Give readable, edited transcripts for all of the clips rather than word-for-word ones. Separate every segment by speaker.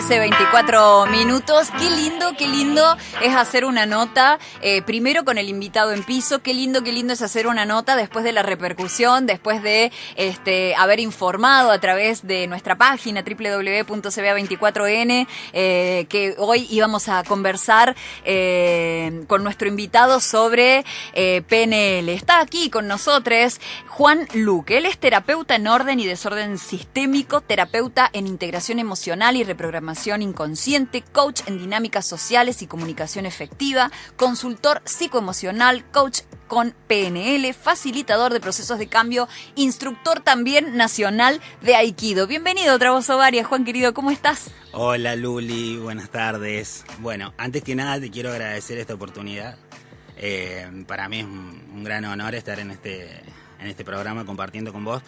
Speaker 1: 13:24. Qué lindo es hacer una nota, primero con el invitado en piso, qué lindo es hacer una nota después de la repercusión, después de haber informado a través de nuestra página www.cba24n, que hoy íbamos a conversar con nuestro invitado sobre PNL. Está aquí con nosotros Juan Luque. Él es terapeuta en orden y desorden sistémico, terapeuta en integración emocional y reprogramación inconsciente, coach en dinámicas sociales y comunicación efectiva, consultor psicoemocional, coach con PNL, facilitador de procesos de cambio, instructor también nacional de Aikido. Bienvenido otra voz ovaria, Juan querido, ¿cómo estás?
Speaker 2: Hola Luli, buenas tardes. Bueno, antes que nada te quiero agradecer esta oportunidad. Para mí es un gran honor estar en este programa compartiendo con vos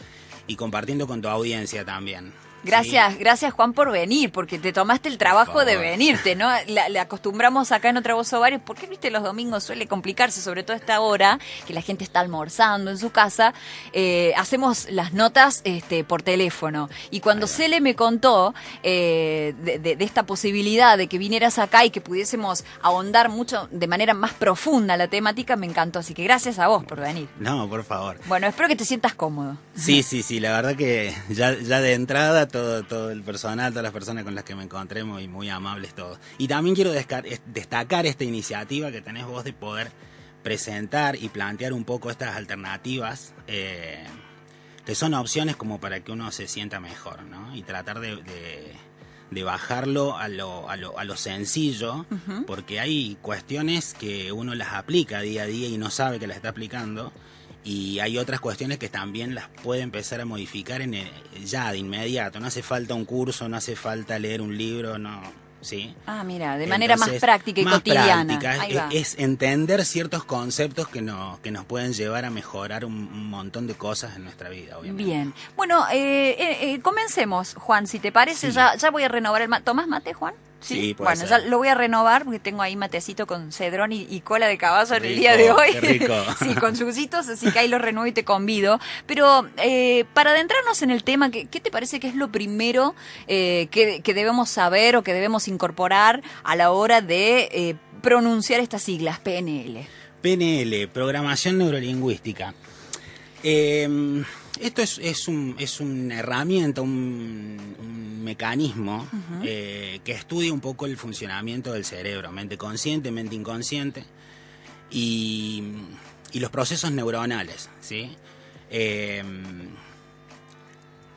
Speaker 2: y compartiendo con tu audiencia también.
Speaker 1: Gracias Juan por venir, porque te tomaste el trabajo de venirte, ¿no? Le acostumbramos acá en Otra Voz Ovaria, porque viste los domingos suele complicarse, sobre todo a esta hora, que la gente está almorzando en su casa, hacemos las notas por teléfono. Y cuando Cele me contó de esta posibilidad de que vinieras acá y que pudiésemos ahondar mucho de manera más profunda la temática, me encantó. Así que gracias a vos por venir.
Speaker 2: No, por favor.
Speaker 1: Bueno, espero que te sientas cómodo.
Speaker 2: Sí, la verdad que ya de entrada todo el personal, todas las personas con las que me encontré, muy amables todos. Y también quiero destacar esta iniciativa que tenés vos de poder presentar y plantear un poco estas alternativas, que son opciones como para que uno se sienta mejor, ¿no? Y tratar de bajarlo a lo sencillo, uh-huh. Porque hay cuestiones que uno las aplica día a día y no sabe que las está aplicando. Y hay otras cuestiones que también las puede empezar a modificar ya de inmediato. No hace falta un curso, no hace falta leer un libro, no, ¿sí?
Speaker 1: Ah, mira, de manera más práctica y cotidiana.
Speaker 2: Es entender ciertos conceptos que nos pueden llevar a mejorar un montón de cosas en nuestra vida, obviamente. Bien.
Speaker 1: Bueno, comencemos, Juan, si te parece. Sí. Ya voy a renovar el mate. ¿Tomás mate, Juan?
Speaker 2: Sí,
Speaker 1: bueno,
Speaker 2: ser.
Speaker 1: Ya lo voy a renovar porque tengo ahí matecito con cedrón y cola de caballo en el día de hoy.
Speaker 2: Qué rico.
Speaker 1: Sí, con yuzitos, así que ahí lo renuevo y te convido. Pero para adentrarnos en el tema, ¿qué te parece que es lo primero que debemos saber o que debemos incorporar a la hora de pronunciar estas siglas, PNL?
Speaker 2: PNL, Programación Neurolingüística. Esto es una herramienta, un mecanismo, uh-huh. Que estudia un poco el funcionamiento del cerebro, mente consciente, mente inconsciente y los procesos neuronales, ¿sí?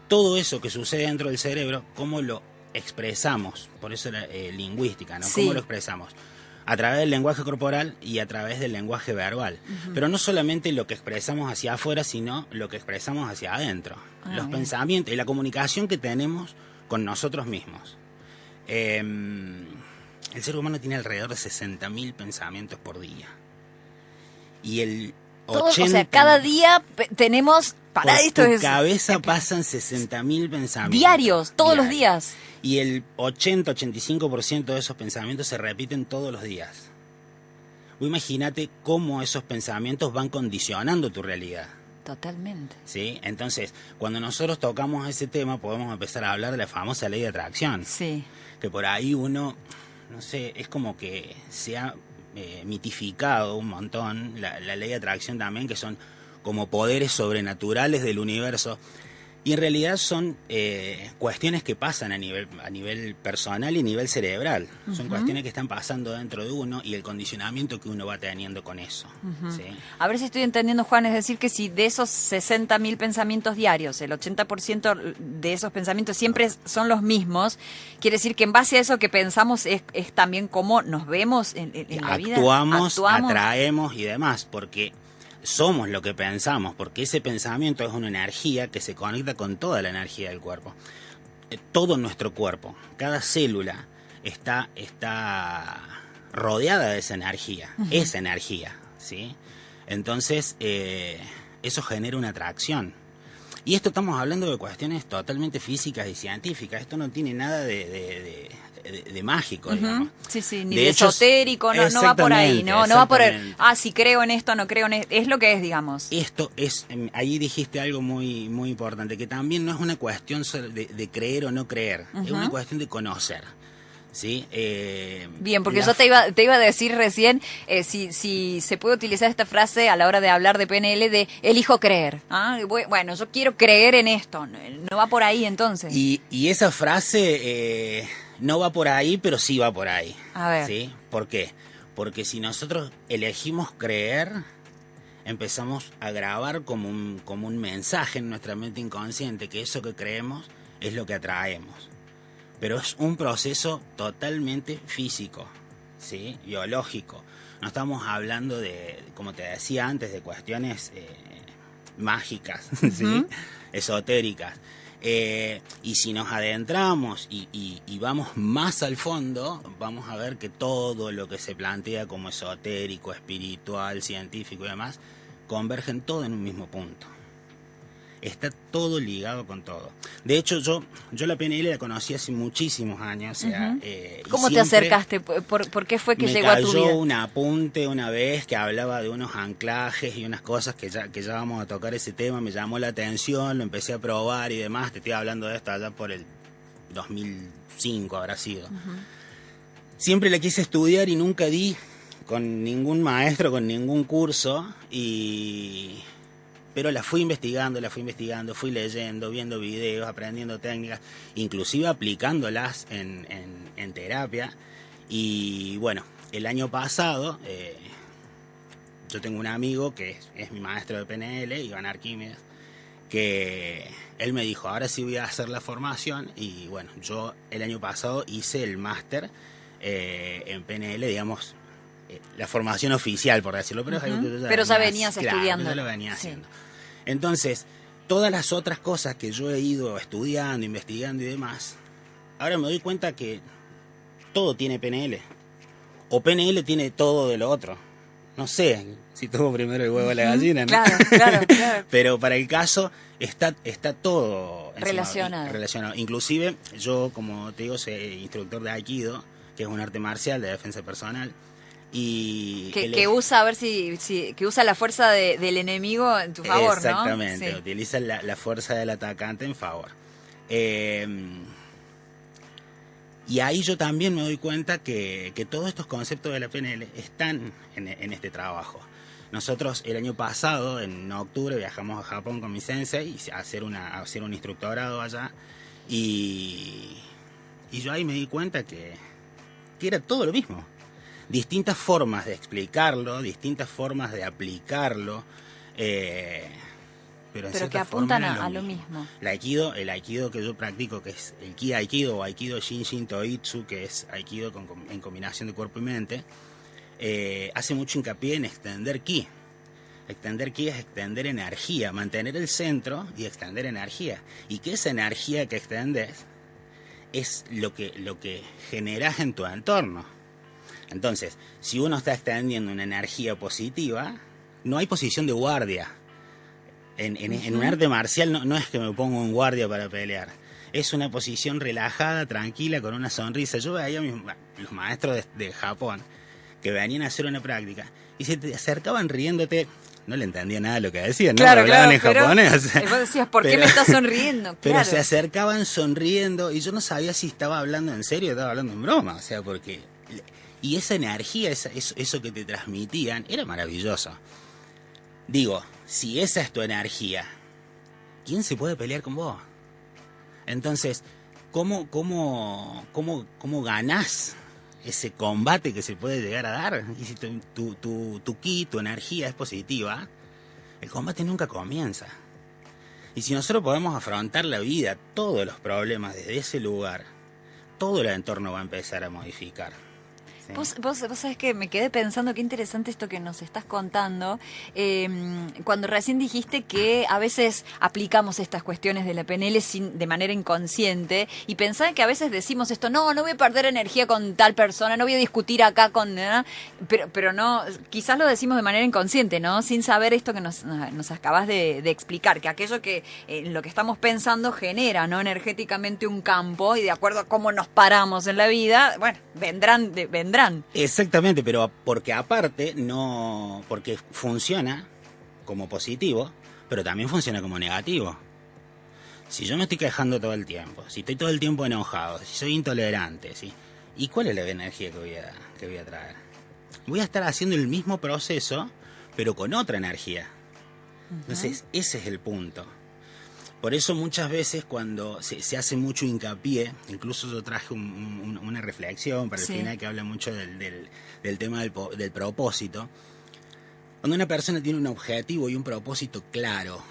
Speaker 2: Todo eso que sucede dentro del cerebro, ¿cómo lo expresamos? Por eso la lingüística, ¿no? Sí. ¿Cómo lo expresamos? A través del lenguaje corporal y a través del lenguaje verbal. Uh-huh. Pero no solamente lo que expresamos hacia afuera, sino lo que expresamos hacia adentro. Los pensamientos y la comunicación que tenemos con nosotros mismos. El ser humano tiene alrededor de 60.000 pensamientos por día. Y el 80...
Speaker 1: O sea, cada día tenemos...
Speaker 2: Por tu cabeza pasan 60.000 pensamientos.
Speaker 1: Diarios, todos los días.
Speaker 2: Y el 80-85% de esos pensamientos se repiten todos los días. Imagínate cómo esos pensamientos van condicionando tu realidad.
Speaker 1: Totalmente.
Speaker 2: ¿Sí? Entonces, cuando nosotros tocamos ese tema, podemos empezar a hablar de la famosa ley de atracción.
Speaker 1: Sí.
Speaker 2: Que por ahí uno, no sé, es como que se ha mitificado un montón la ley de atracción también, que son como poderes sobrenaturales del universo. Y en realidad son cuestiones que pasan a nivel personal y a nivel cerebral. Uh-huh. Son cuestiones que están pasando dentro de uno y el condicionamiento que uno va teniendo con eso. Uh-huh. ¿Sí?
Speaker 1: A ver si estoy entendiendo, Juan, es decir, que si de esos 60.000 pensamientos diarios, el 80% de esos pensamientos siempre son los mismos, quiere decir que en base a eso que pensamos es también cómo nos vemos en la vida.
Speaker 2: Actuamos, atraemos y demás, porque... somos lo que pensamos, porque ese pensamiento es una energía que se conecta con toda la energía del cuerpo. Todo nuestro cuerpo, cada célula está rodeada de esa energía, uh-huh. Esa energía, ¿sí? Entonces, eso genera una atracción. Y esto estamos hablando de cuestiones totalmente físicas y científicas. Esto no tiene nada de mágico, digamos.
Speaker 1: Sí, sí, ni de esotérico, no va por ahí, no va por el, si creo en esto, no creo en esto, es lo que es, digamos.
Speaker 2: Esto es, ahí dijiste algo muy, muy importante, que también no es una cuestión de creer o no creer, es una cuestión de conocer. ¿Sí?
Speaker 1: Bien, porque yo te iba a decir recién si se puede utilizar esta frase a la hora de hablar de PNL de elijo creer. Bueno, yo quiero creer en esto, no va por ahí entonces.
Speaker 2: Y esa frase no va por ahí, pero sí va por ahí.
Speaker 1: A ver.
Speaker 2: ¿Sí? ¿Por qué? Porque si nosotros elegimos creer, empezamos a grabar como un mensaje en nuestra mente inconsciente, que eso que creemos es lo que atraemos. Pero es un proceso totalmente físico, ¿sí? Biológico. No estamos hablando de, como te decía antes, de cuestiones mágicas, ¿sí? Esotéricas. Y si nos adentramos y vamos más al fondo, vamos a ver que todo lo que se plantea como esotérico, espiritual, científico y demás, convergen todo en un mismo punto. Está todo ligado con todo. De hecho, yo la PNL la conocí hace muchísimos años. O sea,
Speaker 1: ¿cómo te acercaste? ¿Por qué fue que llegó a tu vida?
Speaker 2: Me cayó un apunte una vez que hablaba de unos anclajes y unas cosas que ya vamos a tocar ese tema. Me llamó la atención, lo empecé a probar y demás. Te estoy hablando de esto allá por el 2005 habrá sido. Siempre la quise estudiar y nunca di con ningún maestro, con ningún curso. Pero la fui investigando, fui leyendo, viendo videos, aprendiendo técnicas, inclusive aplicándolas en terapia. Y bueno, el año pasado yo tengo un amigo que es mi maestro de PNL, Iván Arquímedes, que él me dijo, ahora sí voy a hacer la formación. Y bueno, yo el año pasado hice el máster en PNL, digamos, la formación oficial, por decirlo, pero es algo que yo
Speaker 1: ya venías estudiando.
Speaker 2: Yo lo venía haciendo. Entonces, todas las otras cosas que yo he ido estudiando, investigando y demás, ahora me doy cuenta que todo tiene PNL. O PNL tiene todo de lo otro. No sé si tuvo primero el huevo o la gallina, ¿no?
Speaker 1: Claro.
Speaker 2: Pero para el caso está todo
Speaker 1: relacionado.
Speaker 2: Inclusive, yo, como te digo, soy instructor de Aikido, que es un arte marcial de defensa personal. Y
Speaker 1: que usa, a ver que usa la fuerza del enemigo en tu favor,
Speaker 2: exactamente,
Speaker 1: ¿no? Sí.
Speaker 2: Utiliza la fuerza del atacante en favor. Y ahí yo también me doy cuenta que todos estos conceptos de la PNL están en este trabajo. Nosotros el año pasado, en octubre, viajamos a Japón con mi sensei a hacer un instructorado allá. Y yo ahí me di cuenta que era todo lo mismo. Distintas formas de explicarlo, distintas formas de aplicarlo, pero
Speaker 1: que apuntan a lo mismo.
Speaker 2: El aikido que yo practico, que es el ki aikido o aikido shin toitsu, que es aikido en combinación de cuerpo y mente, hace mucho hincapié en extender ki. Extender ki es extender energía, mantener el centro y extender energía. Y que esa energía que extendes es lo que generas en tu entorno. Entonces, si uno está extendiendo una energía positiva, no hay posición de guardia. En un arte marcial no es que me pongo en guardia para pelear. Es una posición relajada, tranquila, con una sonrisa. Yo veía a los maestros de Japón que venían a hacer una práctica y se te acercaban riéndote. No le entendía nada de lo que decían, ¿no? Hablaban en japonés. O sea,
Speaker 1: y vos decías, ¿por qué me estás sonriendo?
Speaker 2: Pero se acercaban sonriendo y yo no sabía si estaba hablando en serio o estaba hablando en broma. O sea, porque... Y esa energía, eso que te transmitían, era maravilloso. Digo, si esa es tu energía, ¿quién se puede pelear con vos? Entonces, ¿cómo ganás ese combate que se puede llegar a dar? Y si tu ki, tu energía es positiva, el combate nunca comienza. Y si nosotros podemos afrontar la vida, todos los problemas desde ese lugar, todo el entorno va a empezar a modificar. ¿sí?
Speaker 1: Vos sabés que me quedé pensando qué interesante esto que nos estás contando. Cuando recién dijiste que a veces aplicamos estas cuestiones de la PNL de manera inconsciente y pensaba que a veces decimos esto, no voy a perder energía con tal persona, no voy a discutir acá con... Pero no, quizás lo decimos de manera inconsciente, ¿no? Sin saber esto que nos acabas de explicar, que aquello que lo que estamos pensando genera, ¿no? Energéticamente un campo y de acuerdo a cómo nos paramos en la vida, bueno, vendrán.
Speaker 2: Exactamente, pero porque aparte porque funciona como positivo, pero también funciona como negativo. Si yo me estoy quejando todo el tiempo, si estoy todo el tiempo enojado, si soy intolerante, ¿sí? ¿Y cuál es la energía que voy a traer? Voy a estar haciendo el mismo proceso, pero con otra energía. Entonces, ese es el punto. Por eso muchas veces cuando se hace mucho hincapié, incluso yo traje una reflexión para el final que habla mucho del tema del propósito. Cuando una persona tiene un objetivo y un propósito claro,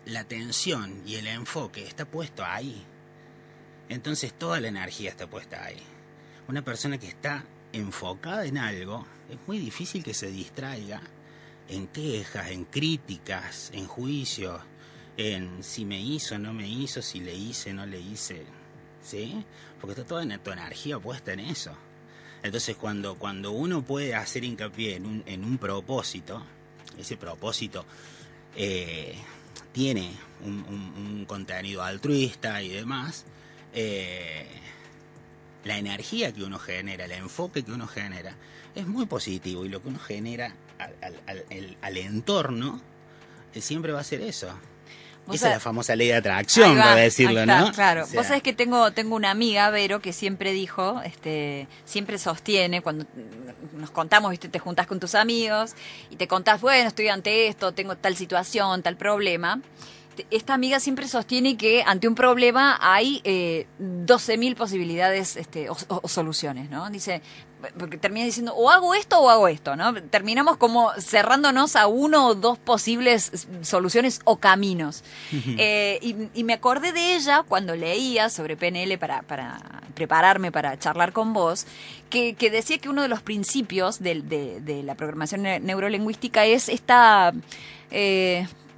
Speaker 2: la atención y el enfoque está puesto ahí. Entonces toda la energía está puesta ahí. Una persona que está enfocada en algo, es muy difícil que se distraiga en quejas, en críticas, en juicios, en si me hizo, no me hizo, si le hice, no le hice, ¿sí? Porque está toda tu energía puesta en eso. Entonces cuando uno puede hacer hincapié en un propósito, ese propósito tiene un contenido altruista y demás, la energía que uno genera, el enfoque que uno genera, es muy positivo y lo que uno genera al entorno siempre va a ser eso. Esa es la famosa ley de atracción, para decirlo, ¿no?
Speaker 1: Claro.
Speaker 2: O sea,
Speaker 1: vos sabés que tengo una amiga, Vero, que siempre dijo, siempre sostiene, cuando nos contamos, ¿viste? Te juntás con tus amigos y te contás, bueno, estoy ante esto, tengo tal situación, tal problema. Esta amiga siempre sostiene que ante un problema hay 12.000 posibilidades o soluciones, ¿no? Dice, porque termina diciendo o hago esto, ¿no? Terminamos como cerrándonos a uno o dos posibles soluciones o caminos. Y me acordé de ella cuando leía sobre PNL para prepararme para charlar con vos, que decía que uno de los principios de la programación neurolingüística es esta...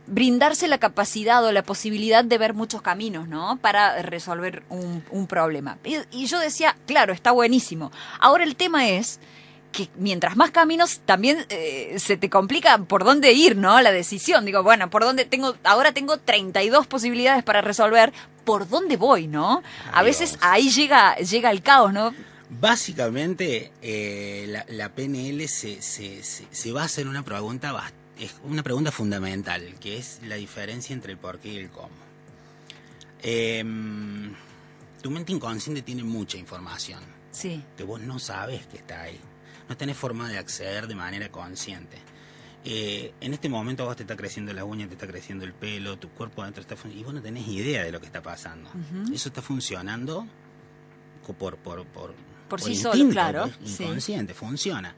Speaker 1: brindarse la capacidad o la posibilidad de ver muchos caminos, ¿no? Para resolver un problema. Y yo decía, claro, está buenísimo. Ahora el tema es que mientras más caminos también se te complica por dónde ir, ¿no? La decisión. Digo, bueno, por dónde ahora tengo 32 posibilidades para resolver, ¿por dónde voy, no? A veces ahí llega el caos, ¿no?
Speaker 2: Básicamente, la PNL se basa en una pregunta es una pregunta fundamental, que es la diferencia entre el por qué y el cómo. Tu mente inconsciente tiene mucha información que vos no sabés que está ahí. No tenés forma de acceder de manera consciente. En este momento vos te está creciendo la uña, te está creciendo el pelo, tu cuerpo adentro está funcionando, y vos no tenés idea de lo que está pasando. Eso está funcionando por
Speaker 1: sí
Speaker 2: instinto,
Speaker 1: solo, claro.
Speaker 2: Inconsciente, funciona.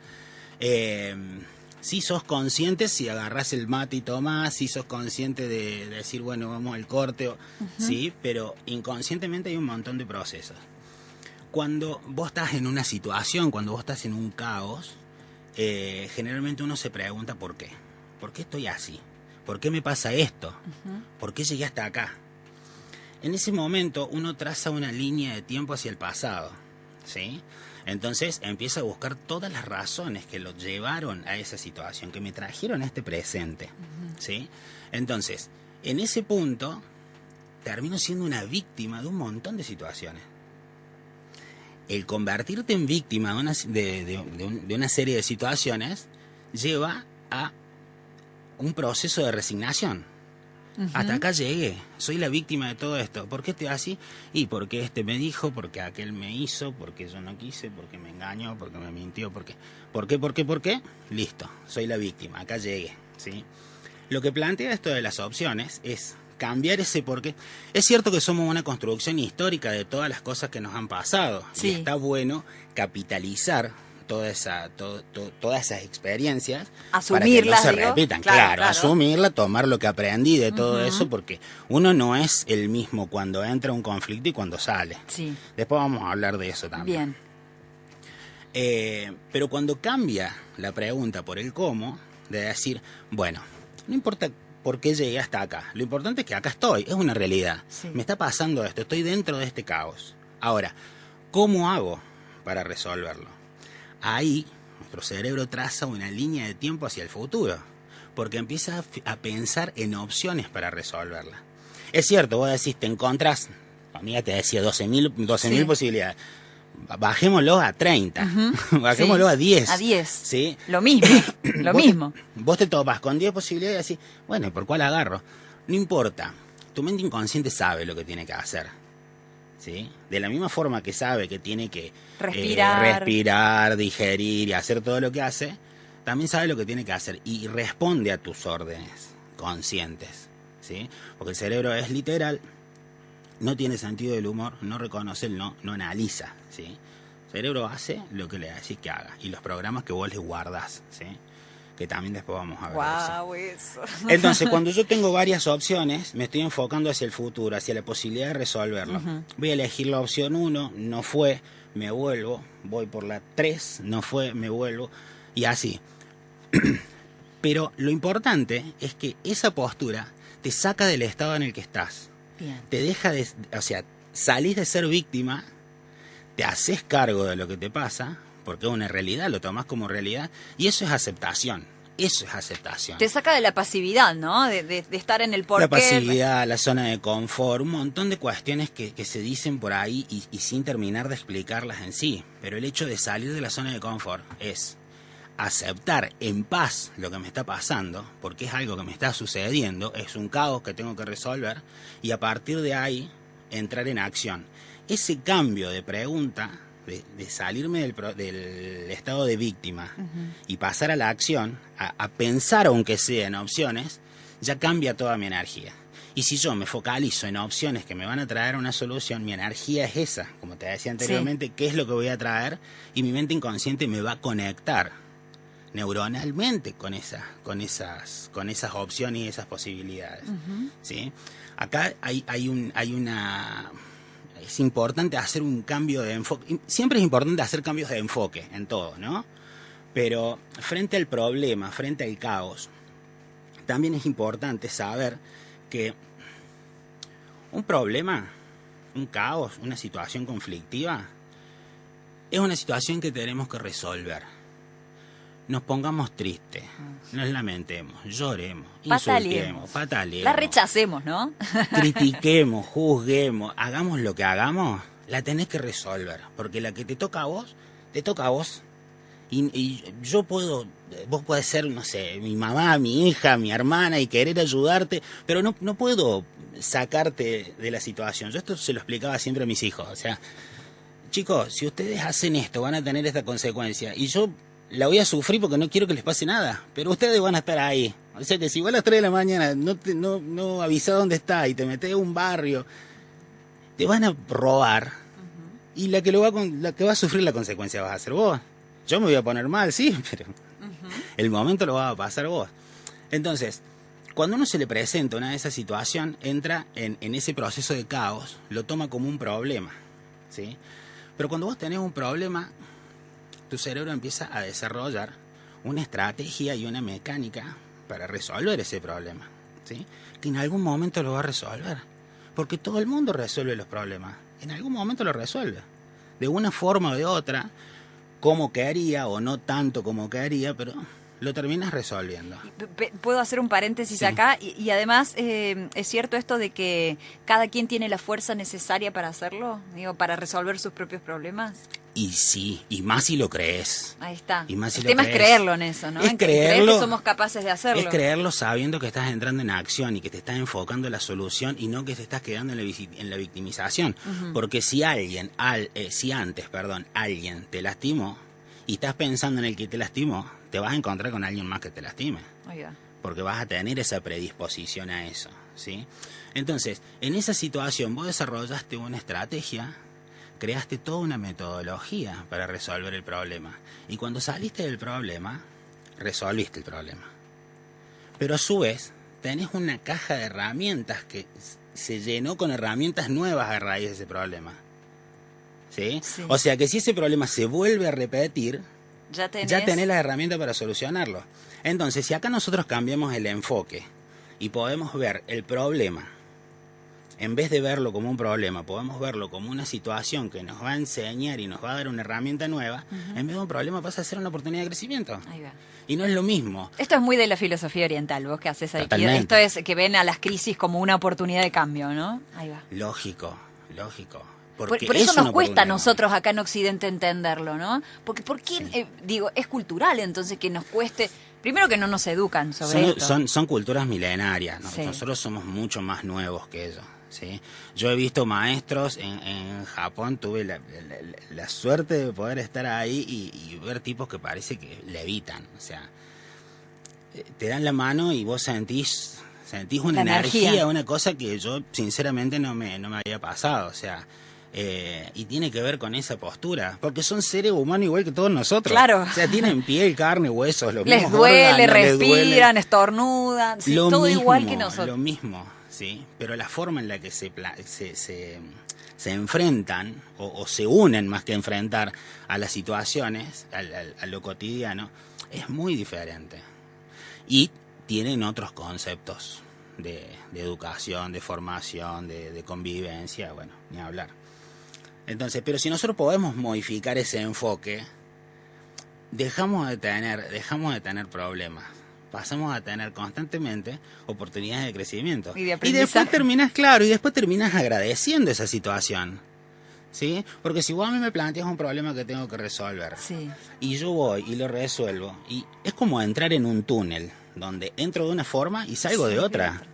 Speaker 2: Si sos consciente, si agarrás el mate y tomás, si sos consciente de decir, bueno, vamos al corte, sí, pero inconscientemente hay un montón de procesos. Cuando vos estás en una situación, cuando vos estás en un caos, generalmente uno se pregunta ¿por qué? ¿Por qué estoy así? ¿Por qué me pasa esto? ¿Por qué llegué hasta acá? En ese momento uno traza una línea de tiempo hacia el pasado, ¿sí? Entonces empieza a buscar todas las razones que lo llevaron a esa situación, que me trajeron a este presente, ¿sí? Entonces, en ese punto, termino siendo una víctima de un montón de situaciones. El convertirte en víctima de una serie de situaciones lleva a un proceso de resignación. Hasta acá llegué, soy la víctima de todo esto. ¿Por qué estoy así? Y porque este me dijo, porque aquel me hizo, porque yo no quise, porque me engañó, porque me mintió, ¿por qué? Listo, soy la víctima, acá llegué, ¿sí? Lo que plantea esto de las opciones es cambiar ese porqué. Es cierto que somos una construcción histórica de todas las cosas que nos han pasado. Y está bueno capitalizar todas esas experiencias,
Speaker 1: asumirlas,
Speaker 2: para que no se repitan, claro, asumirla, tomar lo que aprendí de todo eso, porque uno no es el mismo cuando entra un conflicto y cuando sale. Después vamos a hablar de eso también. Pero cuando cambia la pregunta por el cómo, de decir, bueno, no importa por qué llegué hasta acá, lo importante es que acá estoy, es una realidad.
Speaker 1: Sí.
Speaker 2: Me está pasando esto, estoy dentro de este caos. Ahora, ¿cómo hago para resolverlo? Ahí nuestro cerebro traza una línea de tiempo hacia el futuro, porque empieza a pensar en opciones para resolverla. Es cierto, vos decís, te encontrás, tu amiga te decía 12.000
Speaker 1: Sí.
Speaker 2: posibilidades. Bajémoslo a 30, bajémoslo
Speaker 1: Sí.
Speaker 2: a 10.
Speaker 1: A 10.
Speaker 2: ¿Sí?
Speaker 1: Lo mismo, lo mismo.
Speaker 2: Vos te topas con 10 posibilidades y decís, bueno, ¿y por cuál agarro? No importa, tu mente inconsciente sabe lo que tiene que hacer. ¿Sí? De la misma forma que sabe que tiene que respirar, digerir y hacer todo lo que hace, también sabe lo que tiene que hacer y responde a tus órdenes conscientes. ¿Sí? Porque el cerebro es literal, no tiene sentido del humor, no reconoce el no analiza. ¿Sí? El cerebro hace lo que le decís que haga y los programas que vos le guardás. ¿Sí? Que también después vamos a ver
Speaker 1: Wow, eso.
Speaker 2: Entonces, cuando yo tengo varias opciones, me estoy enfocando hacia el futuro, hacia la posibilidad de resolverlo. Voy a elegir la opción 1, no fue, me vuelvo, voy por la 3, no fue, me vuelvo, y así. Pero lo importante es que esa postura te saca del estado en el que estás.
Speaker 1: Bien.
Speaker 2: Te deja de, o sea, salís de ser víctima, te haces cargo de lo que te pasa, porque es una realidad, lo tomás como realidad, y eso es aceptación. Eso es aceptación.
Speaker 1: Te saca de la pasividad, ¿no? De estar en el porqué.
Speaker 2: La pasividad, la zona de confort, un montón de cuestiones que se dicen por ahí y sin terminar de explicarlas en sí. Pero el hecho de salir de la zona de confort es aceptar en paz lo que me está pasando, porque es algo que me está sucediendo, es un caos que tengo que resolver, y a partir de ahí entrar en acción. Ese cambio de pregunta, de salirme del estado de víctima y pasar a la acción, a pensar aunque sea en opciones, ya cambia toda mi energía. Y si yo me focalizo en opciones que me van a traer una solución, mi energía es esa, como te decía anteriormente, qué es lo que voy a traer, y mi mente inconsciente me va a conectar neuronalmente con esas opciones y esas posibilidades. ¿Sí? Acá hay una... Es importante hacer un cambio de enfoque. Siempre es importante hacer cambios de enfoque en todo, ¿no? Pero frente al problema, frente al caos, también es importante saber que un problema, un caos, una situación conflictiva, es una situación que tenemos que resolver. Nos pongamos tristes, nos lamentemos, lloremos, insultemos, pataleemos.
Speaker 1: La rechacemos, ¿no?
Speaker 2: Critiquemos, juzguemos, hagamos lo que hagamos, la tenés que resolver. Porque la que te toca a vos, te toca a vos. Y yo puedo, vos podés ser, no sé, mi mamá, mi hija, mi hermana y querer ayudarte, pero no puedo sacarte de la situación. Yo esto se lo explicaba siempre a mis hijos. O sea, chicos, si ustedes hacen esto, van a tener esta consecuencia. Y yo la voy a sufrir porque no quiero que les pase nada, pero ustedes van a estar ahí. O sea que si vos a las 3 de la mañana no avisás dónde está y te metés en un barrio, te van a robar y la que va a sufrir la consecuencia vas a ser vos. Yo me voy a poner mal, sí, pero el momento lo va a pasar vos. Entonces, cuando uno se le presenta una de esas situaciones, entra en ese proceso de caos, lo toma como un problema, ¿sí? Pero cuando vos tenés un problema, tu cerebro empieza a desarrollar una estrategia y una mecánica para resolver ese problema, ¿sí? Que en algún momento lo va a resolver, porque todo el mundo resuelve los problemas, en algún momento lo resuelve, de una forma o de otra, como quería o no tanto como quería, pero lo terminas resolviendo.
Speaker 1: ¿Puedo hacer un paréntesis acá? Y además, ¿es cierto esto de que cada quien tiene la fuerza necesaria para hacerlo? Digo, para resolver sus propios problemas.
Speaker 2: Y sí, y más si lo crees.
Speaker 1: Ahí está.
Speaker 2: Y más si
Speaker 1: el
Speaker 2: lo
Speaker 1: tema
Speaker 2: crees.
Speaker 1: Es creerlo en eso, ¿no?
Speaker 2: Es
Speaker 1: creer que somos capaces de hacerlo.
Speaker 2: Es creerlo sabiendo que estás entrando en acción y que te estás enfocando en la solución y no que te estás quedando en la victimización. Porque si alguien te lastimó y estás pensando en el que te lastimó, te vas a encontrar con alguien más que te lastime.
Speaker 1: Oiga.
Speaker 2: Porque vas a tener esa predisposición a eso, ¿sí? Entonces, en esa situación vos desarrollaste una estrategia, creaste toda una metodología para resolver el problema. Y cuando saliste del problema, resolviste el problema. Pero a su vez, tenés una caja de herramientas que se llenó con herramientas nuevas a raíz de ese problema. ¿sí?
Speaker 1: Sí.
Speaker 2: O sea que si ese problema se vuelve a repetir,
Speaker 1: Ya
Speaker 2: ya tenés las herramientas para solucionarlo. Entonces, si acá nosotros cambiamos el enfoque y podemos ver el problema, en vez de verlo como un problema, podemos verlo como una situación que nos va a enseñar y nos va a dar una herramienta nueva, en vez de un problema pasa a ser una oportunidad de crecimiento.
Speaker 1: Ahí va.
Speaker 2: Y no es lo mismo.
Speaker 1: Esto es muy de la filosofía oriental, vos que haces ahí.
Speaker 2: Totalmente.
Speaker 1: Esto es que ven a las crisis como una oportunidad de cambio, ¿no? Ahí va.
Speaker 2: Lógico.
Speaker 1: Por eso nos cuesta a nosotros acá en Occidente entenderlo, ¿no? Porque ¿por qué?
Speaker 2: Sí.
Speaker 1: Digo, es cultural entonces que nos cueste. Primero que no nos educan sobre esto.
Speaker 2: Son culturas milenarias, ¿no?
Speaker 1: Sí.
Speaker 2: Nosotros somos mucho más nuevos que ellos. ¿Sí? Yo he visto maestros en Japón, tuve la suerte de poder estar ahí y ver tipos que parece que levitan, o sea, te dan la mano y vos sentís una energía, una cosa que yo sinceramente no me había pasado, o sea, y tiene que ver con esa postura, porque son seres humanos igual que todos nosotros.
Speaker 1: Claro.
Speaker 2: O sea, tienen piel, carne, huesos, los
Speaker 1: Les
Speaker 2: mismos
Speaker 1: duele,
Speaker 2: órganos,
Speaker 1: respiran,
Speaker 2: les duele.
Speaker 1: estornudan, sí,
Speaker 2: Lo
Speaker 1: todo
Speaker 2: mismo,
Speaker 1: igual que nosotros.
Speaker 2: Lo mismo, sí, pero la forma en la que se enfrentan o se unen más que enfrentar a las situaciones, a lo cotidiano, es muy diferente. Y tienen otros conceptos de educación, de formación, de convivencia, bueno, ni hablar. Entonces, pero si nosotros podemos modificar ese enfoque, dejamos de tener problemas. Pasamos a tener constantemente oportunidades de crecimiento.
Speaker 1: Y de
Speaker 2: después
Speaker 1: aprendizaje.
Speaker 2: después terminas agradeciendo esa situación. ¿Sí? Porque si vos a mí me planteas un problema que tengo que resolver,
Speaker 1: Sí.
Speaker 2: y yo voy y lo resuelvo, y es como entrar en un túnel, donde entro de una forma y salgo de otra.